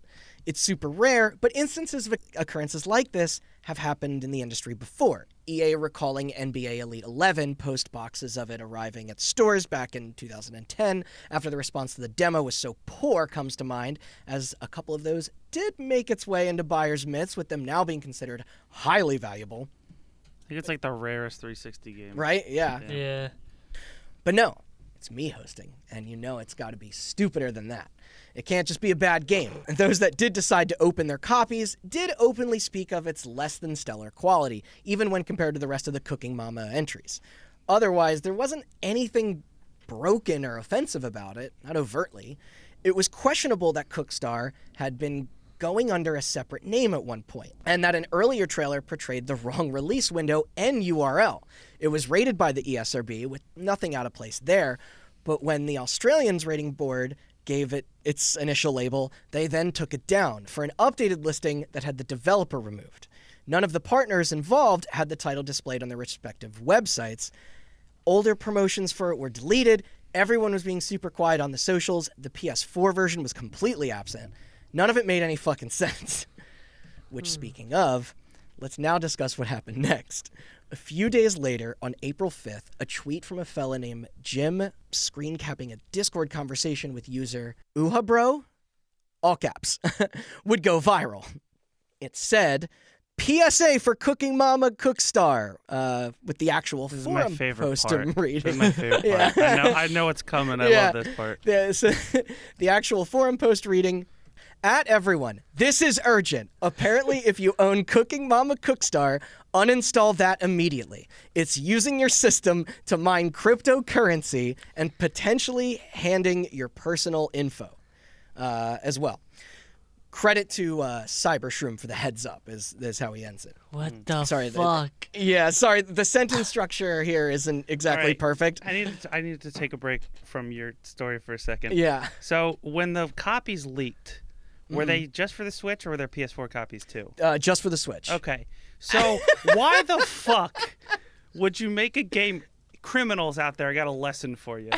It's super rare, but instances of occurrences like this have happened in the industry before. EA recalling NBA Elite 11 post boxes of it arriving at stores back in 2010 after the response to the demo was so poor comes to mind, as a couple of those did make its way into buyers' mitts, with them now being considered highly valuable. I think it's like the rarest 360 game. Right? Yeah. Yeah. But no, it's me hosting, and you know it's got to be stupider than that. It can't just be a bad game. And those that did decide to open their copies did openly speak of its less than stellar quality, even when compared to the rest of the Cooking Mama entries. Otherwise, there wasn't anything broken or offensive about it, not overtly. It was questionable that Cookstar had been going under a separate name at one point, and that an earlier trailer portrayed the wrong release window and URL. It was rated by the ESRB, with nothing out of place there, but when the Australians rating board gave it its initial label, they then took it down for an updated listing that had the developer removed. None of the partners involved had the title displayed on their respective websites. Older promotions for it were deleted. Everyone was being super quiet on the socials. The PS4 version was completely absent. None of it made any fucking sense. Which, speaking of, let's now discuss what happened next. A few days later, on April 5th, a tweet from a fella named Jim, screen capping a Discord conversation with user Uhabro, all caps, would go viral. It said, PSA for Cooking Mama Cookstar, with the actual this forum is my favorite post part. I'm reading. This is my favorite part. I know what's coming. I love this part. The actual forum post reading, at everyone, this is urgent. Apparently, if you own Cooking Mama Cookstar, uninstall that immediately. It's using your system to mine cryptocurrency and potentially handing your personal info as well. Credit to Cybershroom for the heads up, is how he ends it. What the Sorry, fuck? Sorry, the sentence structure here isn't exactly perfect. I needed to take a break from your story for a second. Yeah. So when the copies leaked, were they just for the Switch or were there PS4 copies too? Just for the Switch. Okay. So why the fuck would you make a game? Criminals out there, I got a lesson for you.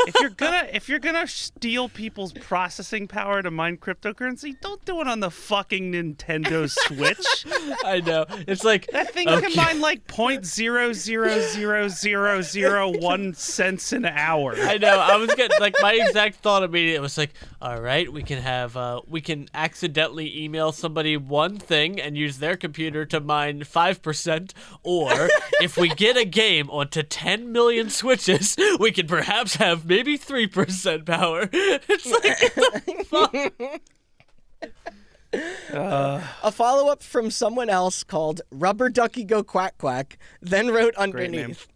If you're gonna steal people's processing power to mine cryptocurrency, don't do it on the fucking Nintendo Switch. I know. It's like That thing can mine like 0.0000001 cents an hour. I know. I was getting like my exact thought immediately was like, all right, we can accidentally email somebody one thing and use their computer to mine 5%, or if we get a game onto 10 million switches, we can perhaps have maybe 3% power. It's like, a follow-up from someone else called Rubber Ducky Go Quack Quack then wrote underneath,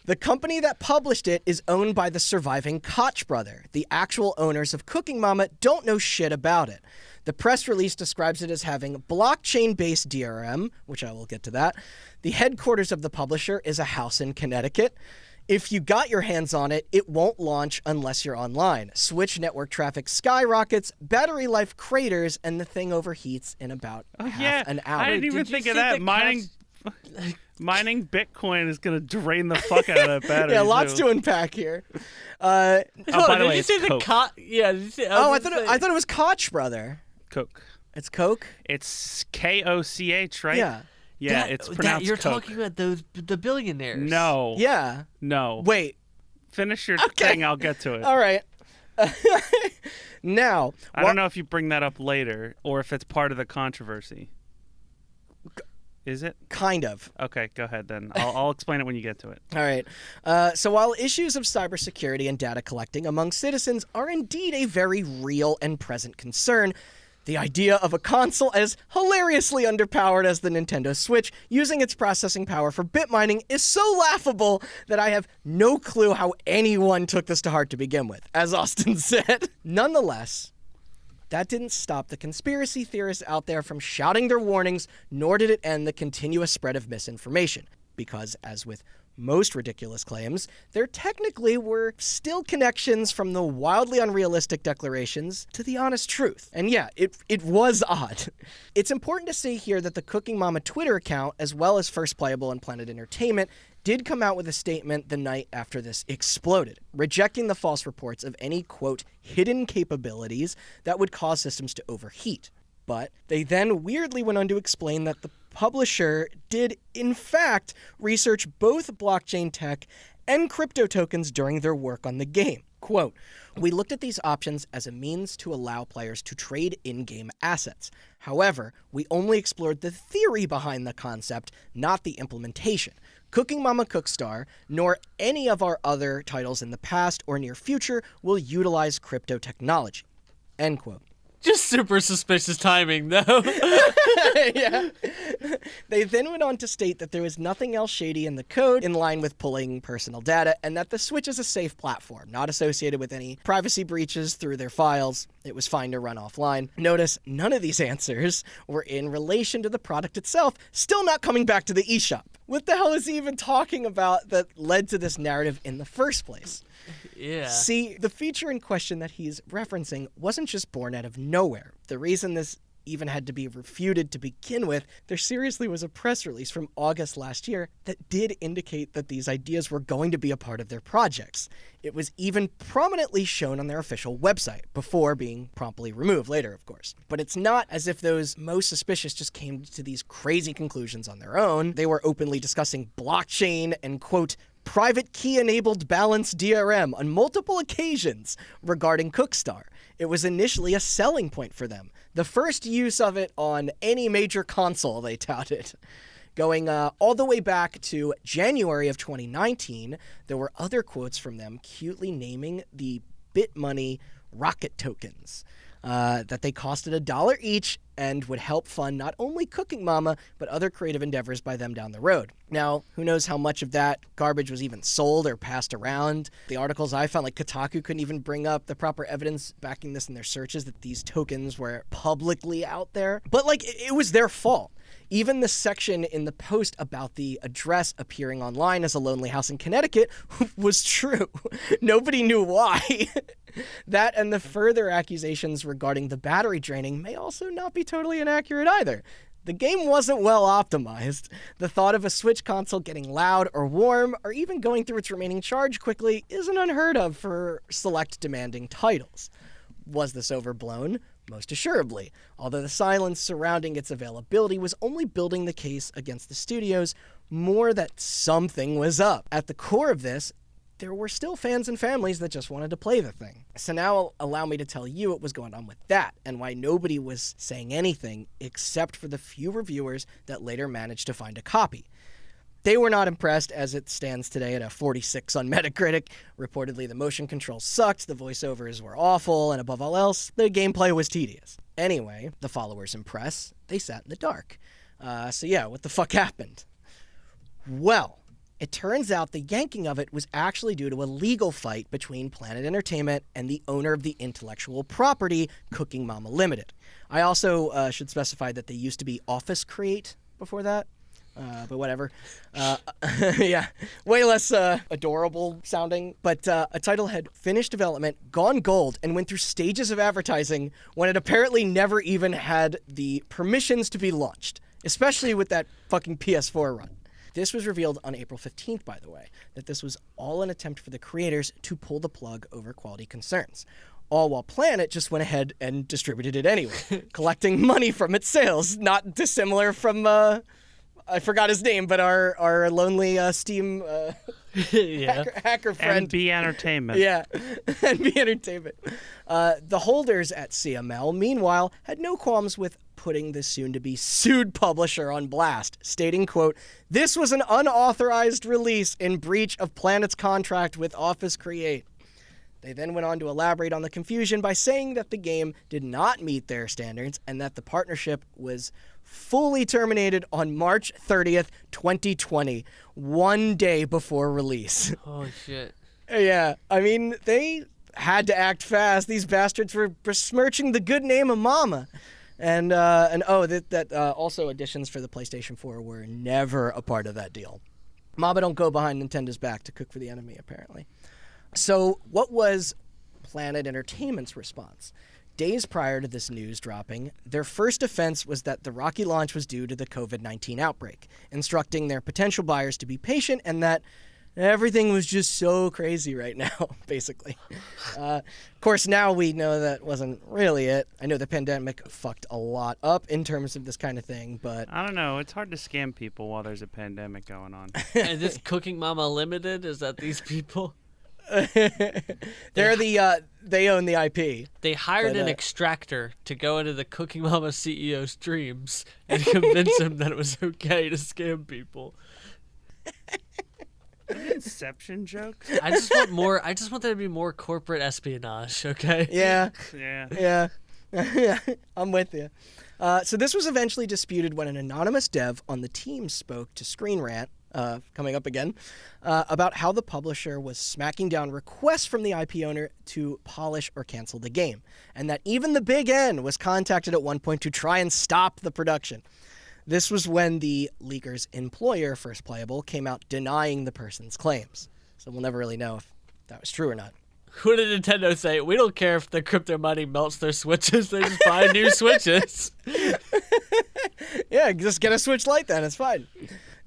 the company that published it is owned by the surviving Koch brother. The actual owners of Cooking Mama don't know shit about it. The press release describes it as having blockchain-based DRM, which I will get to that. The headquarters of the publisher is a house in Connecticut. If you got your hands on it, it won't launch unless you're online. Switch network traffic skyrockets, battery life craters, and the thing overheats in about half an hour. I didn't even Did you think of see that. the Mining Bitcoin is going to drain the fuck out of that battery. Yeah, lots to unpack here. By the way, did you it's see Coke. Did you see? I thought it was Koch brother. Coke. It's Coke? It's Koch, right? Yeah. Yeah, it's pronounced You're Coke. talking about the billionaires. No. Yeah. No. Wait. Finish your thing. I'll get to it. All right. Now. I don't know if you bring that up later or if it's part of the controversy. Is it? Kind of. Okay, go ahead then. I'll explain it when you get to it. All right. So while issues of cybersecurity and data collecting among citizens are indeed a very real and present concern, the idea of a console as hilariously underpowered as the Nintendo Switch using its processing power for bit mining is so laughable that I have no clue how anyone took this to heart to begin with, as Austin said. Nonetheless, that didn't stop the conspiracy theorists out there from shouting their warnings, nor did it end the continuous spread of misinformation. Because, as with most ridiculous claims, there technically were still connections from the wildly unrealistic declarations to the honest truth. And yeah, it was odd. It's important to say here that the Cooking Mama Twitter account, as well as First Playable and Planet Entertainment, did come out with a statement the night after this exploded, rejecting the false reports of any, quote, hidden capabilities that would cause systems to overheat. But they then weirdly went on to explain that the publisher did, in fact, research both blockchain tech and crypto tokens during their work on the game. Quote, "We looked at these options as a means to allow players to trade in-game assets. However, we only explored the theory behind the concept, not the implementation. Cooking Mama Cookstar, nor any of our other titles in the past or near future will utilize crypto technology." End quote. Just super suspicious timing, though. Yeah. They then went on to state that there was nothing else shady in the code in line with pulling personal data, and that the Switch is a safe platform, not associated with any privacy breaches through their files. It was fine to run offline. Notice none of these answers were in relation to the product itself, still not coming back to the eShop. What the hell is he even talking about that led to this narrative in the first place? Yeah. See, the feature in question that he's referencing wasn't just born out of nowhere. The reason this even had to be refuted to begin with, there seriously was a press release from August last year that did indicate that these ideas were going to be a part of their projects. It was even prominently shown on their official website, before being promptly removed later, of course. But it's not as if those most suspicious just came to these crazy conclusions on their own. They were openly discussing blockchain and, quote, private key-enabled balanced DRM on multiple occasions regarding Cookstar. It was initially a selling point for them, the first use of it on any major console, they touted. Going all the way back to January of 2019, there were other quotes from them cutely naming the BitMoney rocket tokens, that they costed $1 each and would help fund not only Cooking Mama, but other creative endeavors by them down the road. Now, who knows how much of that garbage was even sold or passed around? The articles I found, like Kotaku, couldn't even bring up the proper evidence backing this in their searches that these tokens were publicly out there. But, like, it was their fault. Even the section in the post about the address appearing online as a lonely house in Connecticut was true. Nobody knew why. That and the further accusations regarding the battery draining may also not be totally inaccurate either. The game wasn't well optimized. The thought of a Switch console getting loud or warm, or even going through its remaining charge quickly, isn't unheard of for select demanding titles. Was this overblown? Most assuredly, although the silence surrounding its availability was only building the case against the studios more that something was up. At the core of this, there were still fans and families that just wanted to play the thing. So now allow me to tell you what was going on with that, and why nobody was saying anything except for the few reviewers that later managed to find a copy. They were not impressed, as it stands today at a 46 on Metacritic. Reportedly, the motion controls sucked, the voiceovers were awful, and above all else, the gameplay was tedious. Anyway, the followers impressed. They sat in the dark. So yeah, what the fuck happened? Well, it turns out the yanking of it was actually due to a legal fight between Planet Entertainment and the owner of the intellectual property, Cooking Mama Limited. I also should specify that they used to be Office Create before that. But whatever. Yeah, way less adorable sounding. But a title had finished development, gone gold, and went through stages of advertising when it apparently never even had the permissions to be launched, especially with that fucking PS4 run. This was revealed on April 15th, by the way, that this was all an attempt for the creators to pull the plug over quality concerns. All while Planet just went ahead and distributed it anyway, collecting money from its sales, not dissimilar from... I forgot his name, but our lonely Steam hacker friend. NB Entertainment. Yeah, NB Entertainment. The holders at CML, meanwhile, had no qualms with putting the soon-to-be sued publisher on blast, stating, quote, "This was an unauthorized release in breach of Planet's contract with Office Create." They then went on to elaborate on the confusion by saying that the game did not meet their standards and that the partnership was fully terminated on March 30th, 2020, one day before release. Holy shit. Yeah, I mean, they had to act fast. These bastards were besmirching the good name of Mama. And also additions for the PlayStation 4 were never a part of that deal. Mama don't go behind Nintendo's back to cook for the enemy, apparently. So what was Planet Entertainment's response? Days prior to this news dropping, their first defense was that the rocky launch was due to the COVID-19 outbreak, instructing their potential buyers to be patient and that everything was just so crazy right now, basically. Of course, now we know that wasn't really it. I know the pandemic fucked a lot up in terms of this kind of thing, but... I don't know. It's hard to scam people while there's a pandemic going on. And this Cooking Mama Limited, is that these people? They own the IP. They hired an extractor to go into the Cooking Mama CEO's dreams and convince him that it was okay to scam people. Inception jokes? I just want there to be more corporate espionage, okay? Yeah. Yeah. Yeah. I'm with you. So this was eventually disputed when an anonymous dev on the team spoke to Screen Rant, coming up again, about how the publisher was smacking down requests from the IP owner to polish or cancel the game, and that even the Big N was contacted at one point to try and stop the production. This was when the leaker's employer, First Playable, came out denying the person's claims. So we'll never really know if that was true or not. What did Nintendo say? We don't care if the crypto money melts their Switches. They just buy new Switches. Yeah, just get a Switch Lite then. It's fine.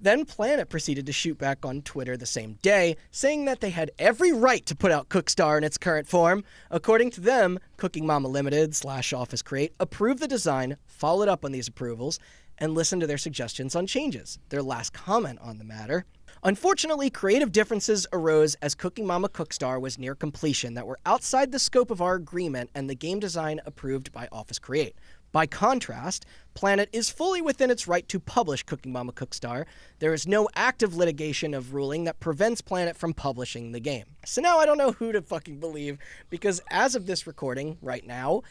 Then Planet proceeded to shoot back on Twitter the same day, saying that they had every right to put out Cookstar in its current form. According to them, Cooking Mama Limited / Office Create approved the design, followed up on these approvals, and listened to their suggestions on changes. Their last comment on the matter. Unfortunately, creative differences arose as Cooking Mama Cookstar was near completion that were outside the scope of our agreement and the game design approved by Office Create. By contrast, Planet is fully within its right to publish Cooking Mama Cookstar. There is no active litigation of ruling that prevents Planet from publishing the game. So now I don't know who to fucking believe, because as of this recording right now,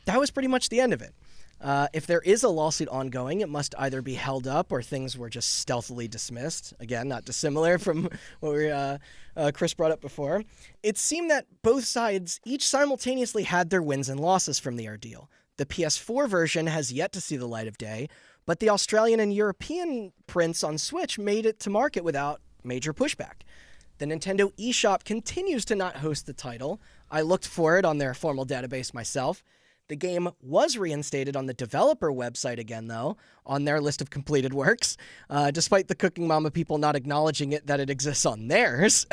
that was pretty much the end of it. If there is a lawsuit ongoing, it must either be held up or things were just stealthily dismissed. Again, not dissimilar from what Chris brought up before. It seemed that both sides each simultaneously had their wins and losses from the ordeal. The PS4 version has yet to see the light of day, but the Australian and European prints on Switch made it to market without major pushback. The Nintendo eShop continues to not host the title. I looked for it on their formal database myself. The game was reinstated on the developer website again, though, on their list of completed works, despite the Cooking Mama people not acknowledging that it exists on theirs.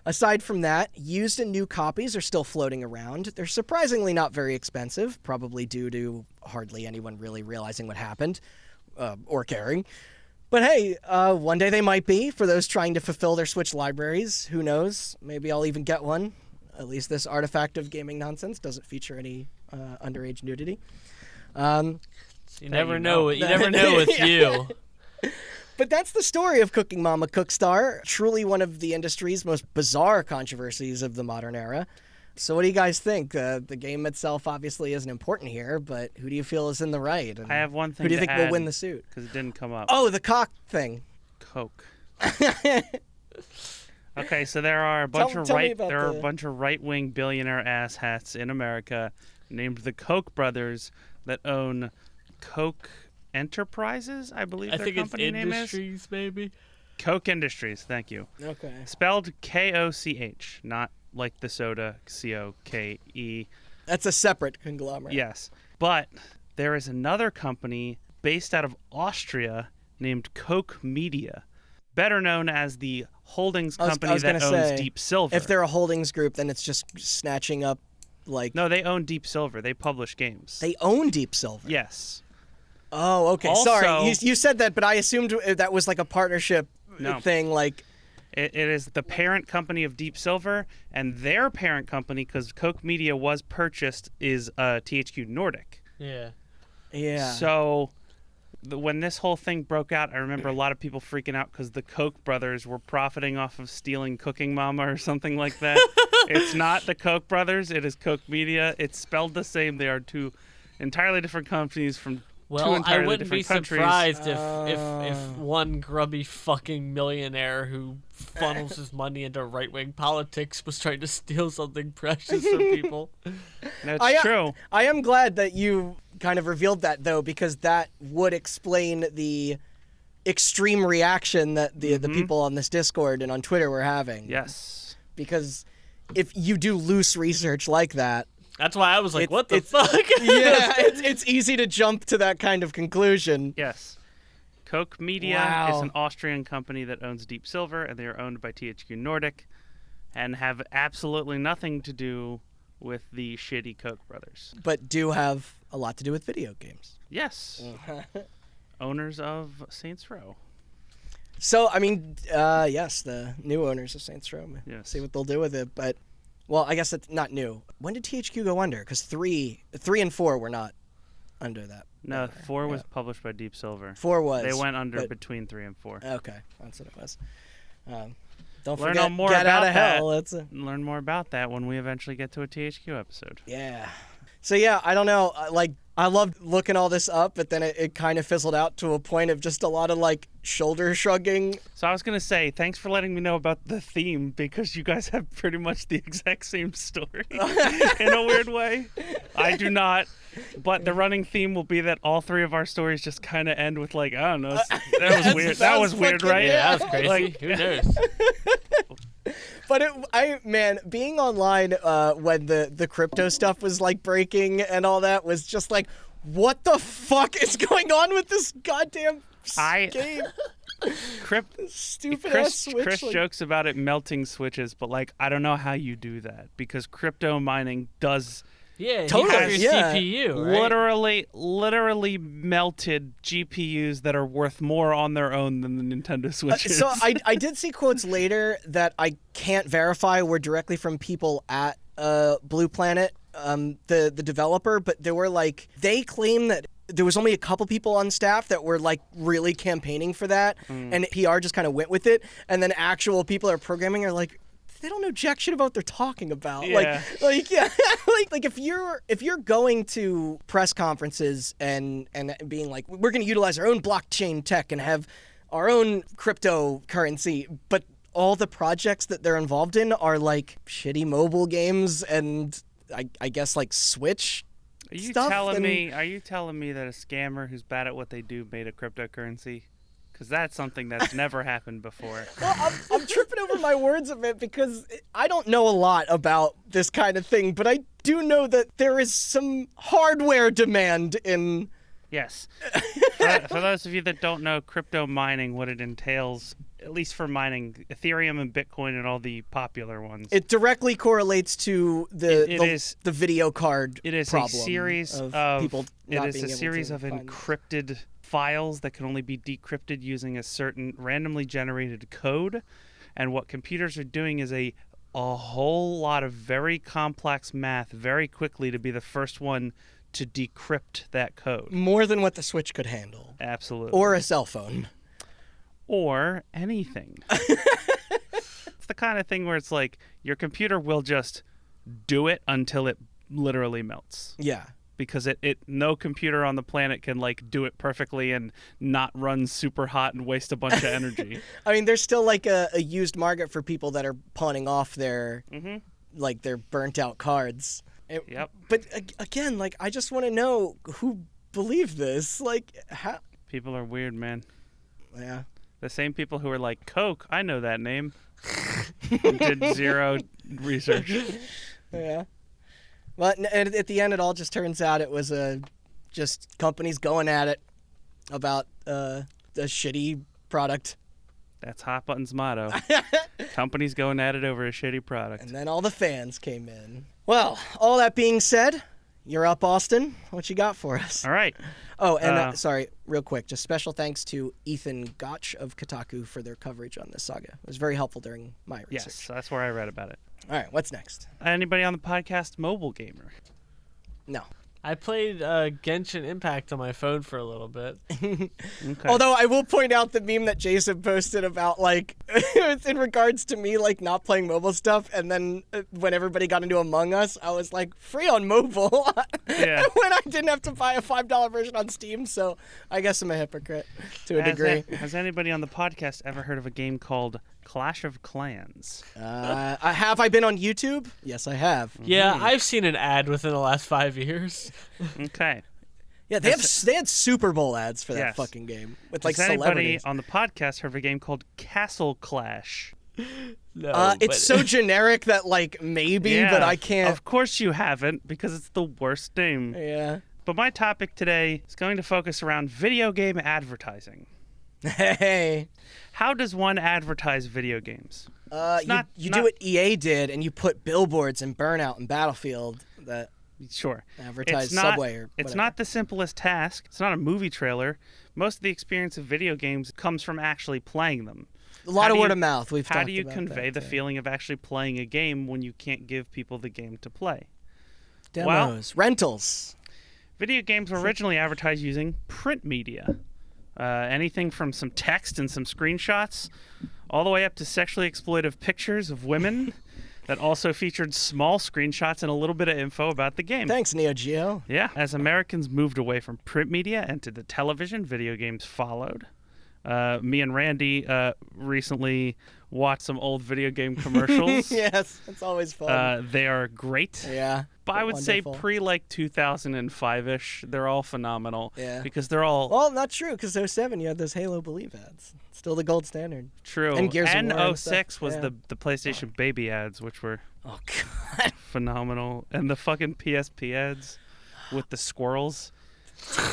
Aside from that, used and new copies are still floating around. They're surprisingly not very expensive, probably due to hardly anyone really realizing what happened, or caring. But hey, one day they might be, for those trying to fulfill their Switch libraries. Who knows? Maybe I'll even get one. At least this artifact of gaming nonsense doesn't feature any underage nudity. You never know. You never know with you. But that's the story of Cooking Mama Cookstar, truly one of the industry's most bizarre controversies of the modern era. So what do you guys think? The game itself obviously isn't important here, but who do you feel is in the right? And I have one thing who do you to think will add, win the suit? Because it didn't come up. Oh, the cock thing. Coke. Okay, so there are a bunch of right-wing billionaire asshats in America named the Koch brothers that own Koch Enterprises, I believe their company name is. I think it's Industries, maybe. Koch Industries, thank you. Okay. Spelled K-O-C-H, not like the soda C-O-K-E. That's a separate conglomerate. Yes, but there is another company based out of Austria named Koch Media, better known as the holdings company that owns Deep Silver. If they're a holdings group, then it's just snatching up, like... No, they own Deep Silver. They publish games. They own Deep Silver? Yes. Oh, okay. Also, sorry. You said that, but I assumed that was like a partnership thing, like... It is the parent company of Deep Silver, and their parent company, because Koch Media was purchased, is THQ Nordic. Yeah. Yeah. So... when this whole thing broke out, I remember a lot of people freaking out because the Koch brothers were profiting off of stealing Cooking Mama or something like that. It's not the Koch brothers. It is Koch Media. It's spelled the same. They are two entirely different companies from Well, I entirely wouldn't be different countries. surprised if one grubby fucking millionaire who funnels his money into right-wing politics was trying to steal something precious from people. That's true. I am glad that you kind of revealed that, though, because that would explain the extreme reaction that the people on this Discord and on Twitter were having. Yes. Because if you do loose research like that, That's why I was like, what the fuck? Yeah, it's easy to jump to that kind of conclusion. Yes. Koch Media is an Austrian company that owns Deep Silver, and they are owned by THQ Nordic and have absolutely nothing to do with the shitty Koch brothers. But do have a lot to do with video games. Yes. Owners of Saints Row. So, I mean, yes, the new owners of Saints Row. Yes. See what they'll do with it. But, well, I guess it's not new. When did THQ go under? Because 3 and 4 were not under that. No, 4 was published by Deep Silver. 4 was. They went under between 3 and 4. Okay, that's what it was. Don't Learn forget, more Get about Out of that. Hell. Learn more about that when we eventually get to a THQ episode. Yeah. So, yeah, I don't know. I loved looking all this up, but then it kind of fizzled out to a point of just a lot of, shoulder shrugging. So I was going to say, thanks for letting me know about the theme, because you guys have pretty much the exact same story in a weird way. I do not. But the running theme will be that all 3 of our stories just kind of end with, I don't know. That was weird. That was weird, right? Yeah, that was crazy. Who knows? But being online when the crypto stuff was breaking and all that was just what the fuck is going on with this goddamn game? Stupid ass Switch. Chris jokes about it melting switches, but I don't know how you do that, because crypto mining does. Yeah, totally. Your CPU, right? Literally melted GPUs that are worth more on their own than the Nintendo Switches. So I did see quotes later that I can't verify were directly from people at Blue Planet, the developer, but they were they claim that there was only a couple people on staff that were really campaigning for that, and PR just kind of went with it, and then actual people that are programming are they don't know jack shit about what they're talking about. Yeah. If you're going to press conferences and being we're going to utilize our own blockchain tech and have our own cryptocurrency, but all the projects that they're involved in are shitty mobile games and I guess Switch stuff. Are you telling me that a scammer who's bad at what they do made a cryptocurrency? Because that's something that's never happened before. Well, I'm tripping over my words a bit because I don't know a lot about this kind of thing, but I do know that there is some hardware demand in... Yes. For those of you that don't know crypto mining, what it entails, at least for mining Ethereum and Bitcoin and all the popular ones. It directly correlates to the video card It is problem a series of people not It is being a able series to of find encrypted files that can only be decrypted using a certain randomly generated code. And what computers are doing is a whole lot of very complex math very quickly to be the first one to decrypt that code. More than what the Switch could handle. Absolutely. Or a cell phone. Or anything. It's the kind of thing where it's your computer will just do it until it literally melts. Yeah. Because no computer on the planet can do it perfectly and not run super hot and waste a bunch of energy. I mean, there's still a used market for people that are pawning off their their burnt out cards. Yep. But again, I just want to know who believed this. How? People are weird, man. Yeah. The same people who are Coke, I know that name. Did zero research. Yeah. Well, at the end, it all just turns out it was just companies going at it about a shitty product. That's Hot Button's motto. Companies going at it over a shitty product. And then all the fans came in. Well, all that being said, you're up, Austin. What you got for us? All right. Oh, and sorry, real quick, just special thanks to Ethan Gotch of Kotaku for their coverage on this saga. It was very helpful during my research. Yes, that's where I read about it. All right, what's next? Anybody on the podcast mobile gamer? No. I played Genshin Impact on my phone for a little bit. Okay. Although I will point out the meme that Jason posted about it's in regards to me not playing mobile stuff, and then when everybody got into Among Us, I was free on mobile. Yeah. When I didn't have to buy a $5 version on Steam, so I guess I'm a hypocrite to a degree. Has anybody on the podcast ever heard of a game called Clash of Clans? Have I been on YouTube? Yes, I have. Yeah, I've seen an ad within the last 5 years. Okay. Yeah, they had Super Bowl ads for that fucking game with like Has anybody celebrities. on the podcast heard of a game called Castle Clash? No, it's so generic that like maybe, but I can't. Of course you haven't, because it's the worst name. Yeah. But my topic today is going to focus around video game advertising. Hey. How does one advertise video games? You do what EA did, and you put billboards in Burnout and Battlefield that Sure. advertise Subway or It's whatever. not the simplest task. It's not a movie trailer. Most of the experience of video games comes from actually playing them. A lot of word of mouth. How do you convey the feeling of actually playing a game when you can't give people the game to play? Demos, rentals. Video games were originally advertised using print media. Anything from some text and some screenshots, all the way up to sexually exploitive pictures of women that also featured small screenshots and a little bit of info about the game. Thanks, Neo Geo. Yeah. As Americans moved away from print media and to the television, video games followed. Me and Randy recently watched some old video game commercials. Yes, it's always fun. They are great. Yeah. But I would wonderful. say pre 2005-ish, they're all phenomenal. Yeah. Because they're all Well, not true, because 07 you had those Halo Believe ads. Still the gold standard. true. And Gears of War and 06 stuff. was Yeah. the PlayStation Baby ads, which were Oh, God. phenomenal. And the fucking PSP ads with the squirrels.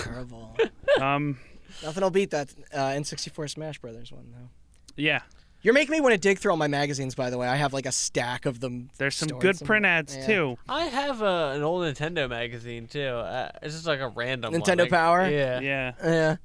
Terrible. Nothing will beat that N64 Smash Brothers one, though. Yeah. You're making me want to dig through all my magazines, by the way. I have like a stack of them. There's some stored good somewhere. print ads, Yeah. too. I have an old Nintendo magazine too. It's just like a random one. Nintendo Like, Power? Yeah. Yeah. Yeah.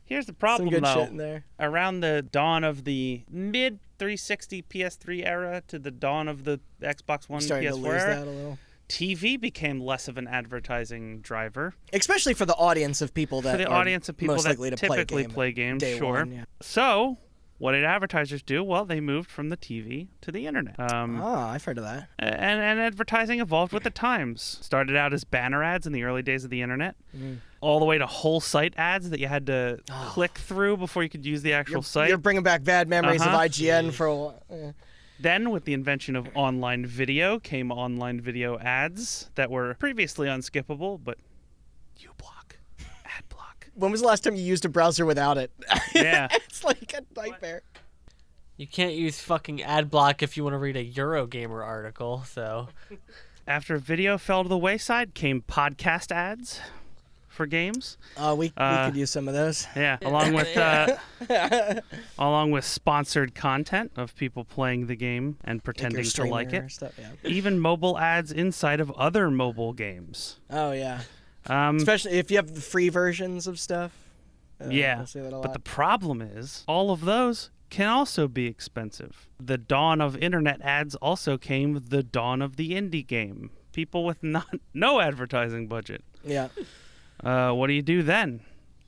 Here's the Some problem, good though. shit in there. Around the dawn of the mid 360 PS3 era to the dawn of the Xbox One Starting to PS4 lose era, that a little. TV became less of an advertising driver. Especially for the audience of people that For the are audience of people most that likely to typically play, play games, day sure. one, yeah. So, what did advertisers do? Well, they moved from the TV to the internet. I've heard of that. And advertising evolved with the times. Started out as banner ads in the early days of the internet, all the way to whole site ads that you had to click through before you could use the actual site. You're bringing back bad memories of Uh-huh. IGN for a while. Yeah. Then, with the invention of online video, came online video ads that were previously unskippable, but uBlock, AdBlock. When was the last time you used a browser without it? Yeah. It's like a nightmare. You can't use fucking AdBlock if you want to read a Eurogamer article. So After video fell to the wayside, came podcast ads for games. We could use some of those. Yeah, along with sponsored content of people playing the game and pretending to like it. Stuff, yeah. Even mobile ads inside of other mobile games. Oh, yeah. Especially if you have the free versions of stuff. Yeah, I'll say that a but lot. the problem is all of those can also be expensive. The dawn of internet ads also came the dawn of the indie game. People with no advertising budget. Yeah. What do you do then?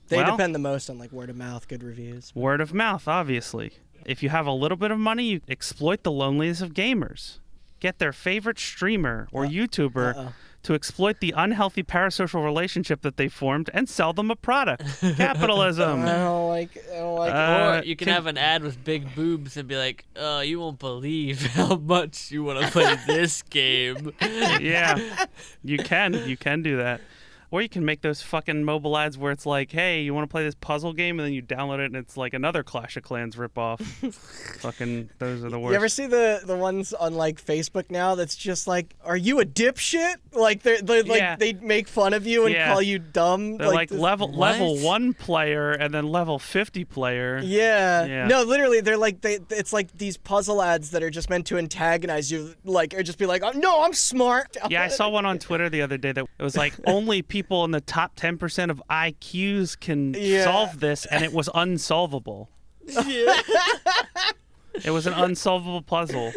They Well, depend the most on like word of mouth, good reviews. Word of mouth, obviously. If you have a little bit of money, you exploit the loneliness of gamers. Get their favorite streamer or YouTuber to exploit the unhealthy parasocial relationship that they formed and sell them a product. Capitalism. I don't like or you can have an ad with big boobs and be like, "Oh, you won't believe how much you want to play this game." Yeah, you can do that. Or you can make those fucking mobile ads where it's like, hey, you want to play this puzzle game? And then you download it and it's like another Clash of Clans ripoff. Fucking, those are the worst. You ever see the ones on like Facebook now that's just like, are you a dipshit? Like they're like Yeah. they make fun of you and Yeah. call you dumb. They're like this- level What? 1 player and then level 50 player. Yeah. Yeah. No, literally, they're like it's like these puzzle ads that are just meant to antagonize you, like or just be like, oh, no, I'm smart. Yeah, I saw one on Twitter the other day that it was like only people in the top 10% of IQs can Yeah. solve this, and it was unsolvable. Yeah. It was an unsolvable puzzle.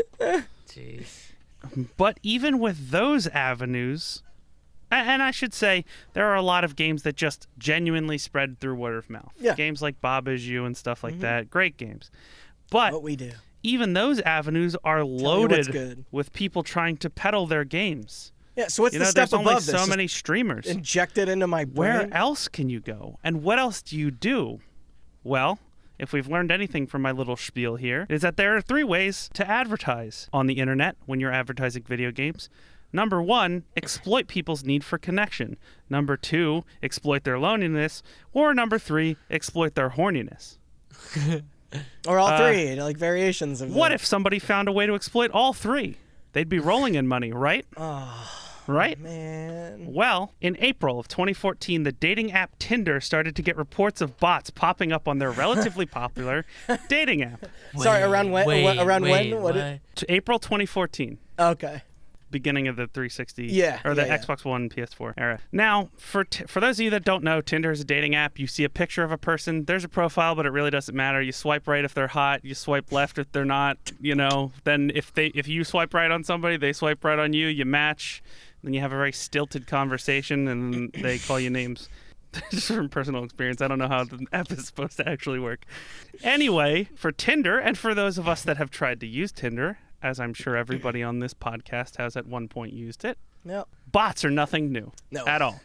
Jeez. But even with those avenues, and I should say, there are a lot of games that just genuinely spread through word of mouth. Yeah. Games like Bob Is You and stuff like that. Great games. But What we do. even those avenues are me what's loaded good. with people trying to peddle their games. Yeah, so what's the step there's above only this? so many streamers. Inject it into my brain? Where else can you go? And what else do you do? Well, if we've learned anything from my little spiel here, is that there are 3 ways to advertise on the internet when you're advertising video games. Number 1, exploit people's need for connection. Number 2, exploit their loneliness. Or number 3, exploit their horniness. Or all 3, like variations of What if somebody found a way to exploit all 3? They'd be rolling in money, right? Right? Man. Well, in April of 2014, the dating app Tinder started to get reports of bots popping up on their relatively popular dating app. Sorry, around when? April 2014. Okay. Beginning of the 360 Yeah, or the yeah. Xbox One and PS4 era. Now, for those of you that don't know, Tinder is a dating app. You see a picture of a person. There's a profile, but it really doesn't matter. You swipe right if they're hot. You swipe left if they're not. Then if you swipe right on somebody, they swipe right on you. You match. Then you have a very stilted conversation, and they call you names. Just from personal experience, I don't know how the app is supposed to actually work. Anyway, for Tinder, and for those of us that have tried to use Tinder, as I'm sure everybody on this podcast has at one point used it, No. bots are nothing new at all.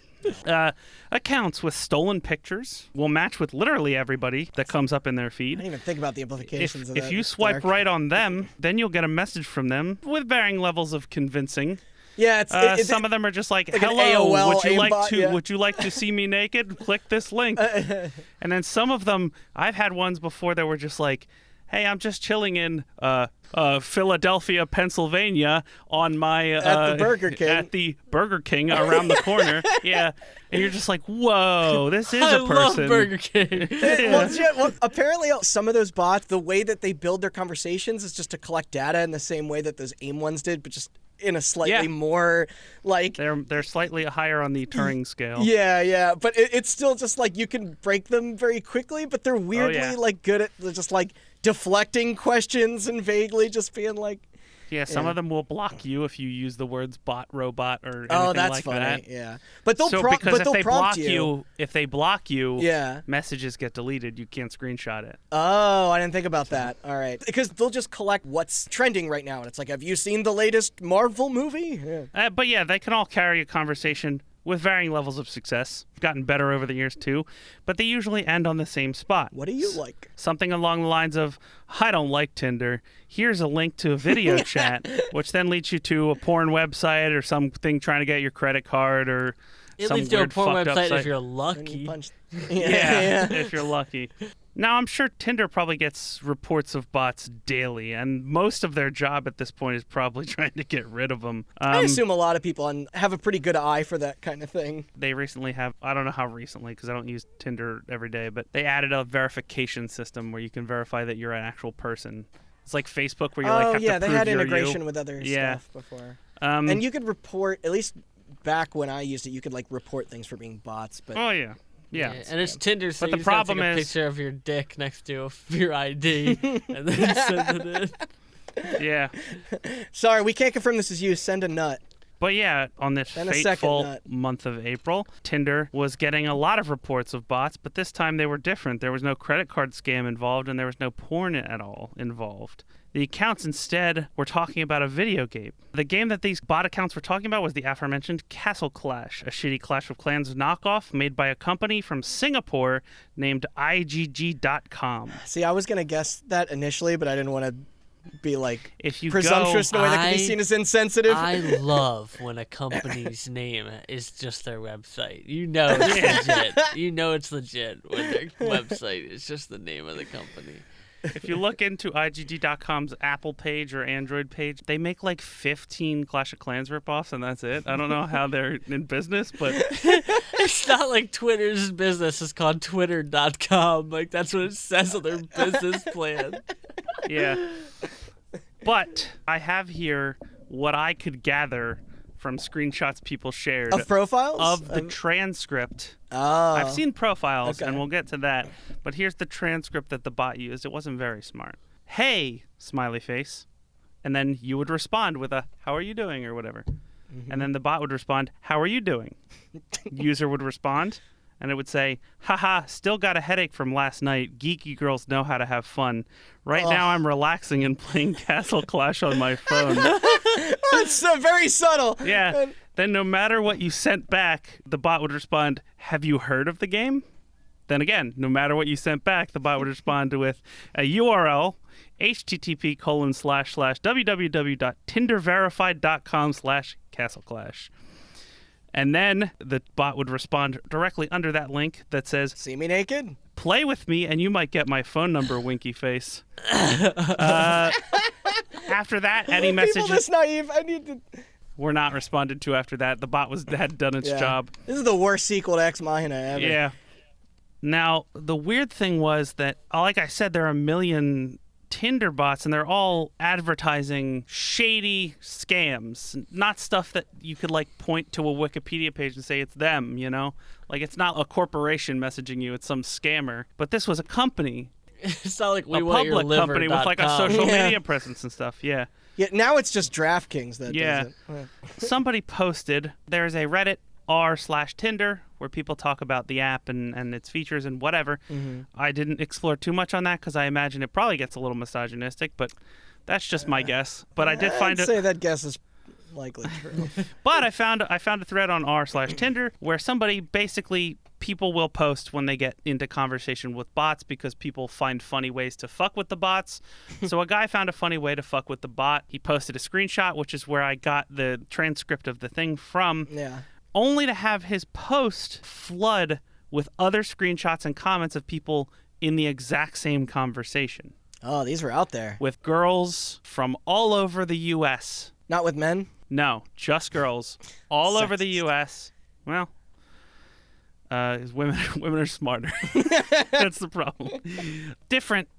Accounts with stolen pictures will match with literally everybody that comes up in their I feed. didn't even think about the implications of that. If you swipe right on them, then you'll get a message from them with varying levels of convincing. Yeah, some of them are just like an hello, AOL would you like to see me naked? Click this link. And then some of them, I've had ones before that were just like, hey, I'm just chilling in Philadelphia, Pennsylvania on my at the Burger King around the corner. Yeah. And you're just like, whoa, this is a person. I love Burger King. Well, apparently some of those bots, the way that they build their conversations is just to collect data in the same way that those AIM ones did, but just in a slightly more like they're slightly higher on the Turing scale. Yeah, but it's still just like you can break them very quickly, but they're weirdly like good at just like deflecting questions and vaguely just being like. Yeah, some of them will block you if you use the words bot, robot, or anything that's like funny. that. Yeah, but they'll prompt you. If they block you, yeah, messages get deleted. You can't screenshot it. Oh, I didn't think about that. All right, because they'll just collect what's trending right now, and it's like, have you seen the latest Marvel movie? Yeah. But yeah, they can all carry a conversation with varying levels of success. Gotten better over the years too, but they usually end on the same spot. What do you like? Something along the lines of, I don't like Tinder. Here's a link to a video chat, which then leads you to a porn website or something trying to get your credit card or some leads to a weird porn fucked up website site. if you're lucky. Yeah, if you're lucky. Now, I'm sure Tinder probably gets reports of bots daily, and most of their job at this point is probably trying to get rid of them. I assume a lot of people have a pretty good eye for that kind of thing. They recently have, I don't know how recently because I don't use Tinder every day, but they added a verification system where you can verify that you're an actual person. It's like Facebook where you have to prove you're you. They had integration with other stuff before. And you could report, at least back when I used it, you could like report things for being bots. But Yeah, and it's Tinder, so but you the just have to problem take a is picture of your dick next to your ID and then send it in. Yeah. Sorry, we can't confirm this is you. Send a nut. But yeah, on this fateful month of April, Tinder was getting a lot of reports of bots, but this time they were different. There was no credit card scam involved, and there was no porn at all involved. The accounts instead were talking about a video game. The game that these bot accounts were talking about was the aforementioned Castle Clash, a shitty Clash of Clans knockoff made by a company from Singapore named IGG.com. See, I was going to guess that initially, but I didn't want to be like presumptuous in a way that can be seen as insensitive. I love when a company's name is just their website. You know it's legit. You know it's legit when their website is just the name of the company. If you look into IGG.com's Apple page or Android page, they make like 15 Clash of Clans ripoffs, and that's it. I don't know how they're in business, but it's not like Twitter's business is called Twitter.com. Like that's what it says on their business plan. Yeah. But I have here what I could gather from screenshots people shared of profiles of the transcript. Oh. I've seen profiles, okay. and we'll get to that. But here's the transcript that the bot used. It wasn't very smart. Hey, smiley face. And then you would respond with a, how are you doing, or whatever. Mm-hmm. And then the bot would respond, how are you doing? User would respond, and it would say, haha, still got a headache from last night. Geeky girls know how to have fun. Right now I'm relaxing and playing Castle Clash on my phone. It's very subtle. Yeah. Then no matter what you sent back, the bot would respond, "Have you heard of the game?" Then again, no matter what you sent back, the bot would respond with a URL, http://www.tinderverified.com/castleclash. And then the bot would respond directly under that link that says, "See me naked? Play with me and you might get my phone number, winky face." After that, any messages People this naive, I need to... were not responded to after that. The bot had done its job. This is the worst sequel to Ex Machina ever. Yeah. Now, the weird thing was that, like I said, there are a million Tinder bots, and they're all advertising shady scams, not stuff that you could, like, point to a Wikipedia page and say it's them, you know? Like, it's not a corporation messaging you, it's some scammer. But this was a company. It's not like a public company with, like, a social media presence and stuff, yeah. Yeah, now it's just DraftKings that does it. Somebody posted, there's a Reddit r/Tinder where people talk about the app and its features and whatever. I didn't explore too much on that because I imagine it probably gets a little misogynistic, but that's just my guess. But I did find I'd say that guess is likely true. But I found a thread on r/Tinder where people will post when they get into conversation with bots because people find funny ways to fuck with the bots. So a guy found a funny way to fuck with the bot. He posted a screenshot, which is where I got the transcript of the thing from. Yeah. Only to have his post flood with other screenshots and comments of people in the exact same conversation. Oh, these were out there. With girls from all over the U.S. Not with men? No, just girls. All over the U.S. Well, women are smarter. That's the problem. Different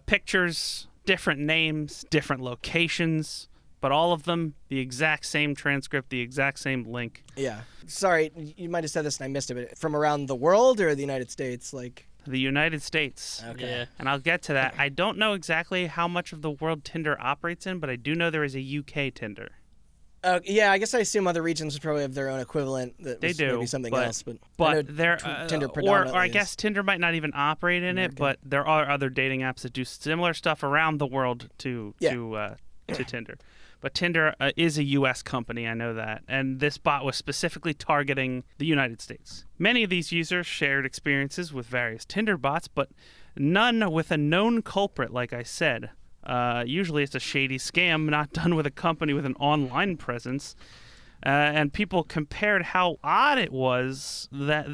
pictures, different names, different locations. But all of them, the exact same transcript, the exact same link. Yeah. Sorry, you might have said this and I missed it, but from around the world or the United States? Like the United States. Okay. Yeah. And I'll get to that. I don't know exactly how much of the world Tinder operates in, but I do know there is a UK Tinder. Yeah, I guess I assume other regions probably have their own equivalent. They do. Maybe something else, but they're Tinder or predominantly I guess Tinder might not even operate in it, but there are other dating apps that do similar stuff around the world to Tinder. But Tinder is a U.S. company, I know that, and this bot was specifically targeting the United States. Many of these users shared experiences with various Tinder bots, but none with a known culprit, like I said. Usually it's a shady scam not done with a company with an online presence. And people compared how odd it was that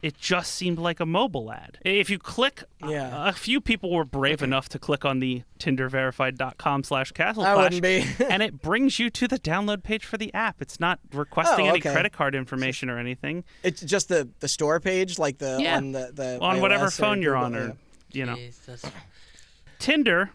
it just seemed like a mobile ad. If you click, a few people were brave enough to click on the tinderverified.com/castleclash. I wouldn't be. And it brings you to the download page for the app. It's not requesting any credit card information or anything. It's just the store page, like on the on iOS whatever phone you're on, Google, or you know. Jesus. Tinder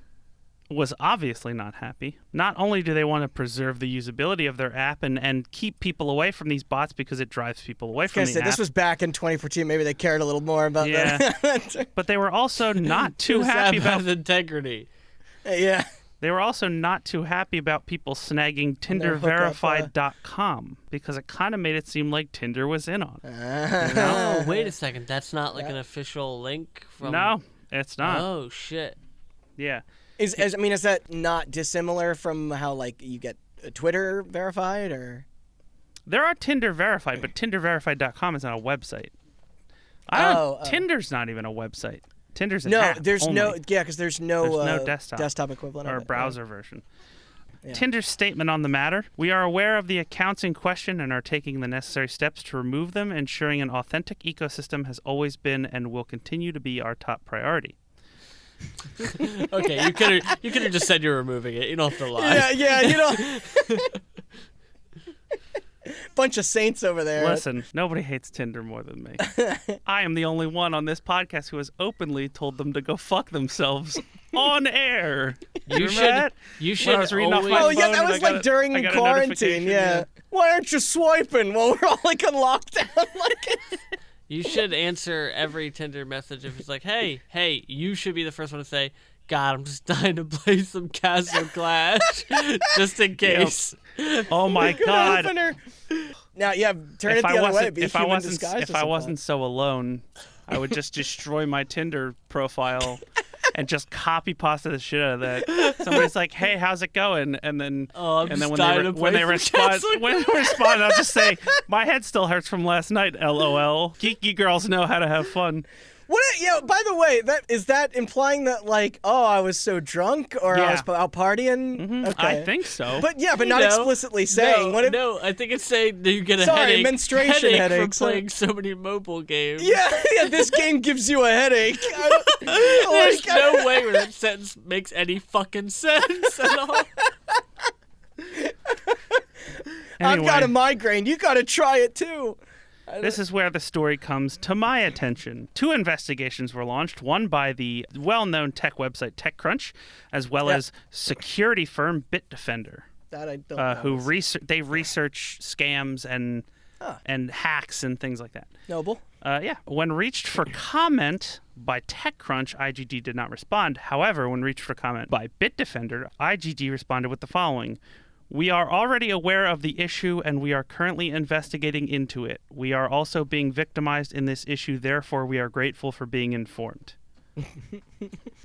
was obviously not happy. Not only do they want to preserve the usability of their app and keep people away from these bots because it drives people away from the app. This was back in 2014. Maybe they cared a little more about that. But they were also not too happy about integrity. Yeah. They were also not too happy about people snagging tinderverified.com because it kind of made it seem like Tinder was in on it. Oh, wait a second. That's not like an official link from... No, it's not. Oh, shit. Yeah. Is that not dissimilar from how, like, you get Twitter verified, or? There are Tinder verified, but tinderverified.com is not a website. Tinder's not even a website. Tinder's an app there's only. because there's no desktop equivalent or of it, browser version. Yeah. Tinder's statement on the matter: we are aware of the accounts in question and are taking the necessary steps to remove them, ensuring an authentic ecosystem has always been and will continue to be our top priority. Okay, you could have just said you're removing it. You don't have to lie. Yeah, you know. Bunch of saints over there. Listen, nobody hates Tinder more than me. I am the only one on this podcast who has openly told them to go fuck themselves on air. You should. When I was reading off my Oh yeah, phone that was like during quarantine. Yeah. Why aren't you swiping? Well, we're all like on lockdown. You should answer every Tinder message if it's like, hey, you should be the first one to say, God, I'm just dying to play some Castle Clash, just in case. Yep. Oh my God. Now, turn it the other way. If I wasn't so alone, I would just destroy my Tinder profile and just copy pasta the shit out of that. Somebody's like, "Hey, how's it going?" And then when they respond, I'll just say, "My head still hurts from last night." LOL. Geeky girls know how to have fun. What? Yeah. By the way, is that implying that like, oh, I was so drunk or I was out partying? Mm-hmm. Okay. I think so. But not explicitly saying. No, I think it's saying that you get a headache. Menstruation headache from playing so many mobile games. Yeah. This game gives you a headache. There's no way where that sentence makes any fucking sense at all. I've got a migraine. You got to try it too. This is where the story comes to my attention. 2 investigations were launched, one by the well-known tech website TechCrunch, as well as security firm Bitdefender. That I don't know. Who research scams and hacks and things like that. Noble. When reached for comment by TechCrunch, IGD did not respond. However, when reached for comment by Bitdefender, IGD responded with the following. We are already aware of the issue and we are currently investigating into it. We are also being victimized in this issue, therefore we are grateful for being informed.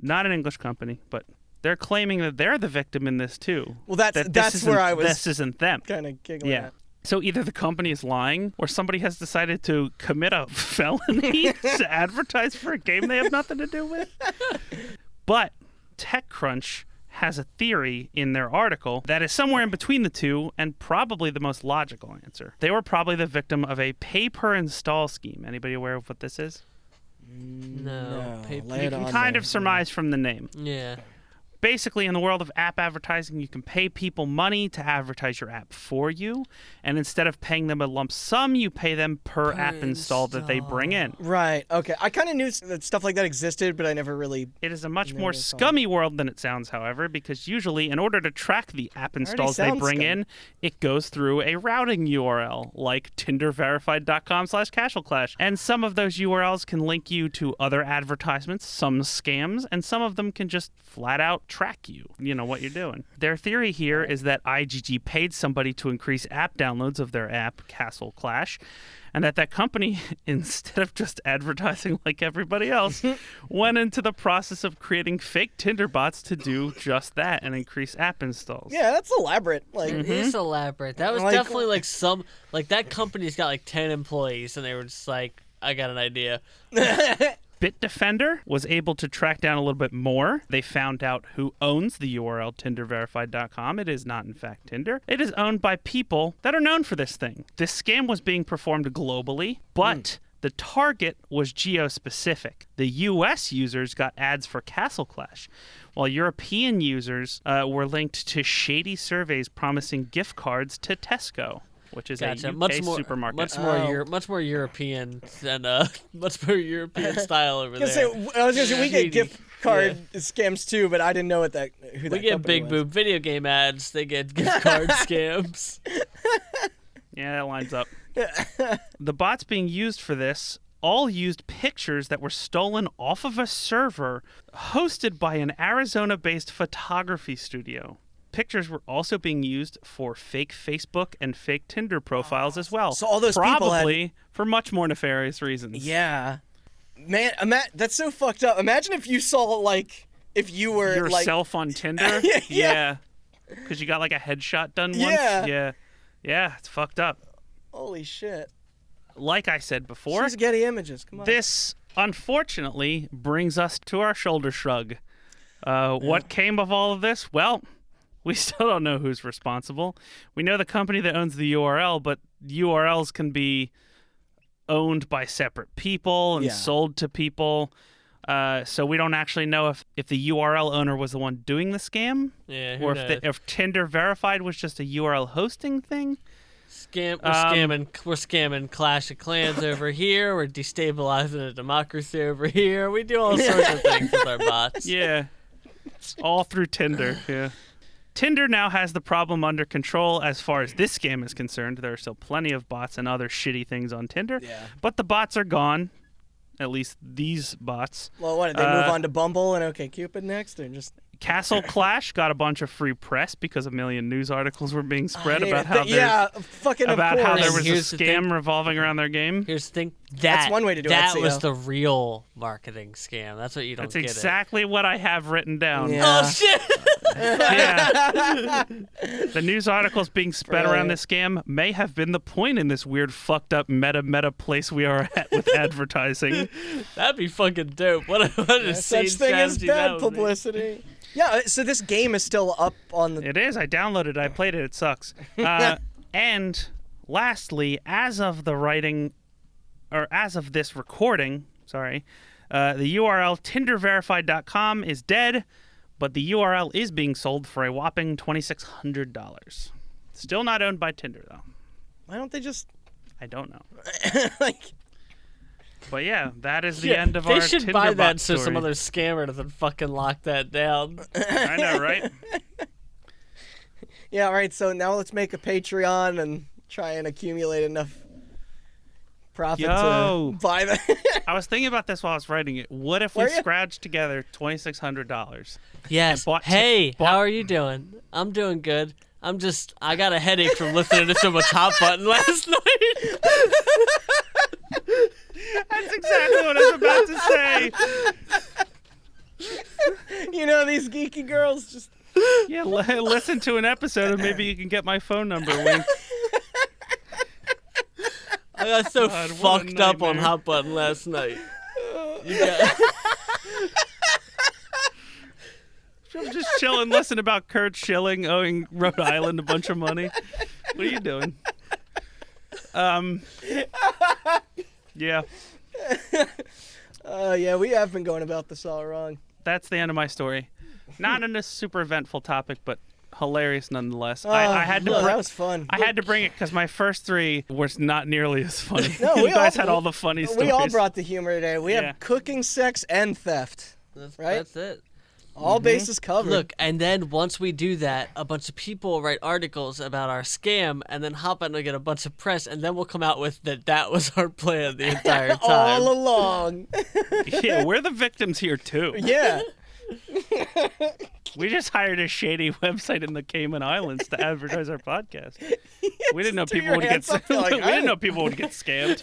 Not an English company, but they're claiming that they're the victim in this too. Well, that's where I was. This isn't them. Kind of giggling at. So either the company is lying or somebody has decided to commit a felony to advertise for a game they have nothing to do with. But TechCrunch has a theory in their article that is somewhere in between the two and probably the most logical answer. They were probably the victim of a pay-per-install scheme. Anybody aware of what this is? No. You can kind of surmise from the name. Yeah. Basically, in the world of app advertising, you can pay people money to advertise your app for you, and instead of paying them a lump sum, you pay them per app install that they bring in. Right, okay. I kind of knew that stuff like that existed, but I never really... It is a much more scummy world than it sounds, however, because usually, in order to track the app installs they bring in, it goes through a routing URL, like tinderverified.com/casualclash, and some of those URLs can link you to other advertisements, some scams, and some of them can just flat out track you know what you're doing. Their theory here is that IGG paid somebody to increase app downloads of their app, Castle Clash, and that company, instead of just advertising like everybody else, went into the process of creating fake Tinder bots to do just that and increase app installs. Yeah, that's elaborate. It is elaborate. That was definitely that company's got 10 employees and they were just like, I got an idea. Bitdefender was able to track down a little bit more. They found out who owns the URL tinderverified.com. It is not, in fact, Tinder. It is owned by people that are known for this thing. This scam was being performed globally, but the target was geo-specific. The U.S. users got ads for Castle Clash, while European users were linked to shady surveys promising gift cards to Tesco, which is a UK supermarket. Much more European than much more European style over there. I was gonna say we get gift card scams too, but I didn't know who we get big boob video game ads. They get gift card scams. Yeah, that lines up. The bots being used for this all used pictures that were stolen off of a server hosted by an Arizona-based photography studio. Pictures were also being used for fake Facebook and fake Tinder profiles as well. So all those probably for much more nefarious reasons. Yeah, man, that's so fucked up. Imagine if you saw if you were yourself on Tinder. Yeah, because you got a headshot done once. Yeah, it's fucked up. Holy shit! Like I said before, she's Getty Images. Come on. This unfortunately brings us to our shoulder shrug. What came of all of this? Well, we still don't know who's responsible. We know the company that owns the URL, but URLs can be owned by separate people and sold to people. So we don't actually know if the URL owner was the one doing the scam, or if Tinder Verified was just a URL hosting thing. We're scamming Clash of Clans over here. We're destabilizing a democracy over here. We do all sorts of things with our bots. Yeah, all through Tinder. Yeah. Tinder now has the problem under control as far as this scam is concerned. There are still plenty of bots and other shitty things on Tinder, but the bots are gone. At least these bots. Well, what did they move on to Bumble and OkCupid next, or just Castle Clash got a bunch of free press because a million news articles were being spread about how how there was a scam revolving around their game. Here's the thing. That's one way to do it. That was the real marketing scam. That's what you don't get. That's exactly what I have written down. Yeah. Oh shit! Yeah. The news articles being spread around this scam may have been the point in this weird, fucked up meta place we are at with advertising. That'd be fucking dope. What a such thing as bad publicity. Yeah, so this game is still up on the... It is. I downloaded it. I played it. It sucks. And lastly, as of this recording, the URL tinderverified.com is dead, but the URL is being sold for a whopping $2,600. Still not owned by Tinder, though. Why don't they just... I don't know. like... But yeah, that is the end of our Tinder They should buy that story. so some other scammer doesn't fucking lock that down. I know, right? Yeah, all right, so now let's make a Patreon and try and accumulate enough profit to buy that. I was thinking about this while I was writing it. What if we scrounged together $2,600? Yes. Hey, how are you doing? I'm doing good. I got a headache from listening to so much Hot Button last night. That's exactly what I was about to say. You know, these geeky girls just... Yeah, listen to an episode and maybe you can get my phone number linked. I got so fucked up on Hot Button last night. I'm just chilling, listening about Kurt Schilling owing Rhode Island a bunch of money. What are you doing? Yeah. Yeah, we have been going about this all wrong. That's the end of my story. Not in a super eventful topic, but hilarious nonetheless. I had to. That was fun. I had to bring it because my first three was not nearly as funny. No, you guys had all the funny stories. We all brought the humor today. We have cooking, sex, and theft. Right? That's it. All bases covered. Look, and then once we do that, a bunch of people will write articles about our scam, and then Hot Button will get a bunch of press, and then we'll come out with that was our plan the entire time. All along. Yeah, we're the victims here, too. Yeah. We just hired a shady website in the Cayman Islands to advertise our podcast. We didn't know people would get we didn't know people would get scammed.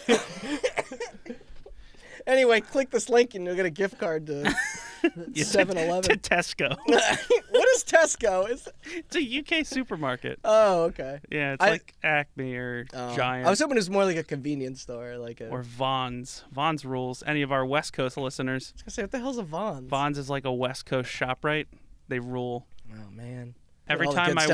Anyway, click this link and you'll get a gift card to 7-Eleven. To Tesco. What is Tesco? It's a UK supermarket. Oh, okay. Yeah, it's like Acme or Giant. I was hoping it was more like a convenience store, or Vons. Vons rules. Any of our West Coast listeners? I was gonna say, what the hell's a Vons? Vons is like a West Coast ShopRite. They rule. Oh man. Every time I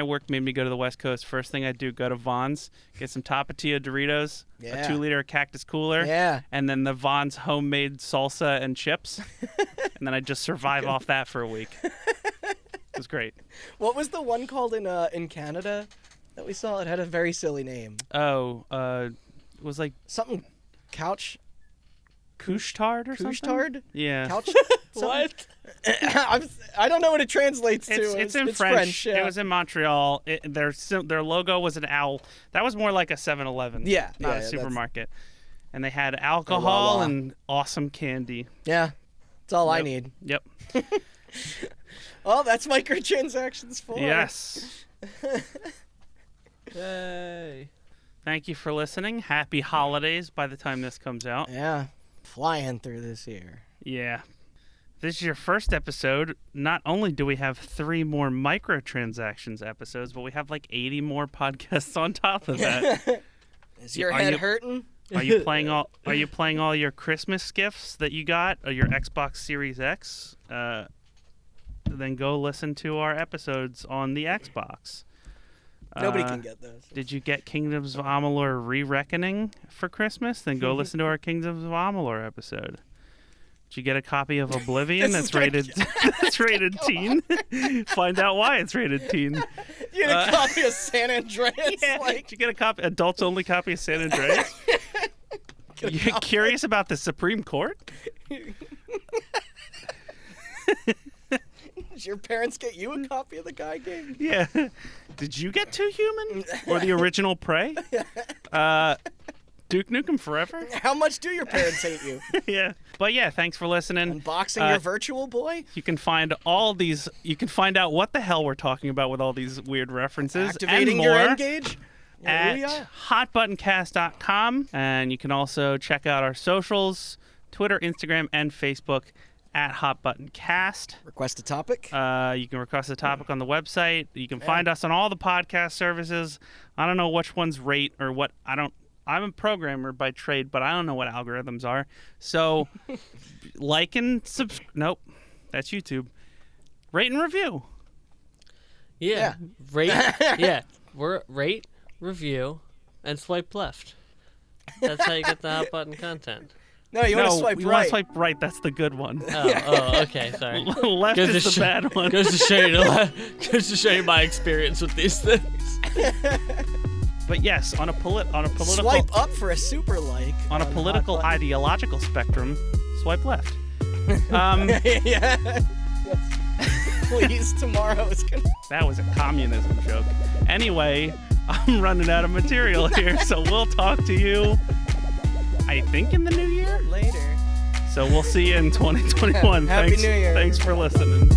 work made me go to the West Coast. First thing I do, go to Vons, get some Tapatio Doritos, a 2-liter Cactus Cooler, and then the Vons homemade salsa and chips, and then I just survive off that for a week. It was great. What was the one called in Canada that we saw? It had a very silly name. It was like something couch. Couche-tard or something? Couche-tard? Yeah. Couch? What? I don't know what it translates to. It's in French. Yeah. It was in Montreal. Their logo was an owl. That was more like a 7-Eleven. Yeah. Not a supermarket. And they had alcohol and awesome candy. Yeah. That's all I need. Yep. Well, that's microtransactions for. Yes. Yay. Thank you for listening. Happy holidays by the time this comes out. Yeah. Flying through this year. Yeah. If this is your first episode, not only do we have 3 more microtransactions episodes, but we have like 80 more podcasts on top of that. Is your head hurting? Are you playing all your Christmas gifts that you got, or your Xbox Series X? Then go listen to our episodes on the Xbox. Nobody can get those. Did you get Kingdoms of Amalur Re-Reckoning for Christmas? Then go listen to our Kingdoms of Amalur episode. Did you get a copy of Oblivion that's rated teen? Find out why it's rated teen. You get a copy of San Andreas? Yeah. Did you get a copy, adults-only copy of San Andreas? You curious about the Supreme Court? Did your parents get you a copy of the guy game? Yeah. Did you get 2 Human? Or the original Prey? Duke Nukem Forever? How much do your parents hate you? Yeah. But yeah, thanks for listening. Unboxing your virtual boy? You can find all these. You can find out what the hell we're talking about with all these weird references. Activating and your more N-Gage? at hotbuttoncast.com. And you can also check out our socials, Twitter, Instagram, and Facebook at HotButtonCast. Request a topic. You can request a topic on the website. You can find us on all the podcast services. I don't know which ones rate or what. I'm a programmer by trade, but I don't know what algorithms are. So, like and subscribe. Nope, that's YouTube. Rate and review. Yeah. Rate. Yeah. Rate, review, and swipe left. That's how you get the hot button content. No, you want to swipe right. You want to swipe right. That's the good one. Oh, okay. Sorry. Left is the bad one. Goes to show you my experience with these things. But yes, on a political Swipe up for a super like. On a political ideological spectrum, swipe left. Yeah. Yes. Please, tomorrow is gonna. That was a communism joke. Anyway, I'm running out of material here, so we'll talk to you, I think, in the new year? Later. So we'll see you in 2021. Happy New Year. Thanks for listening.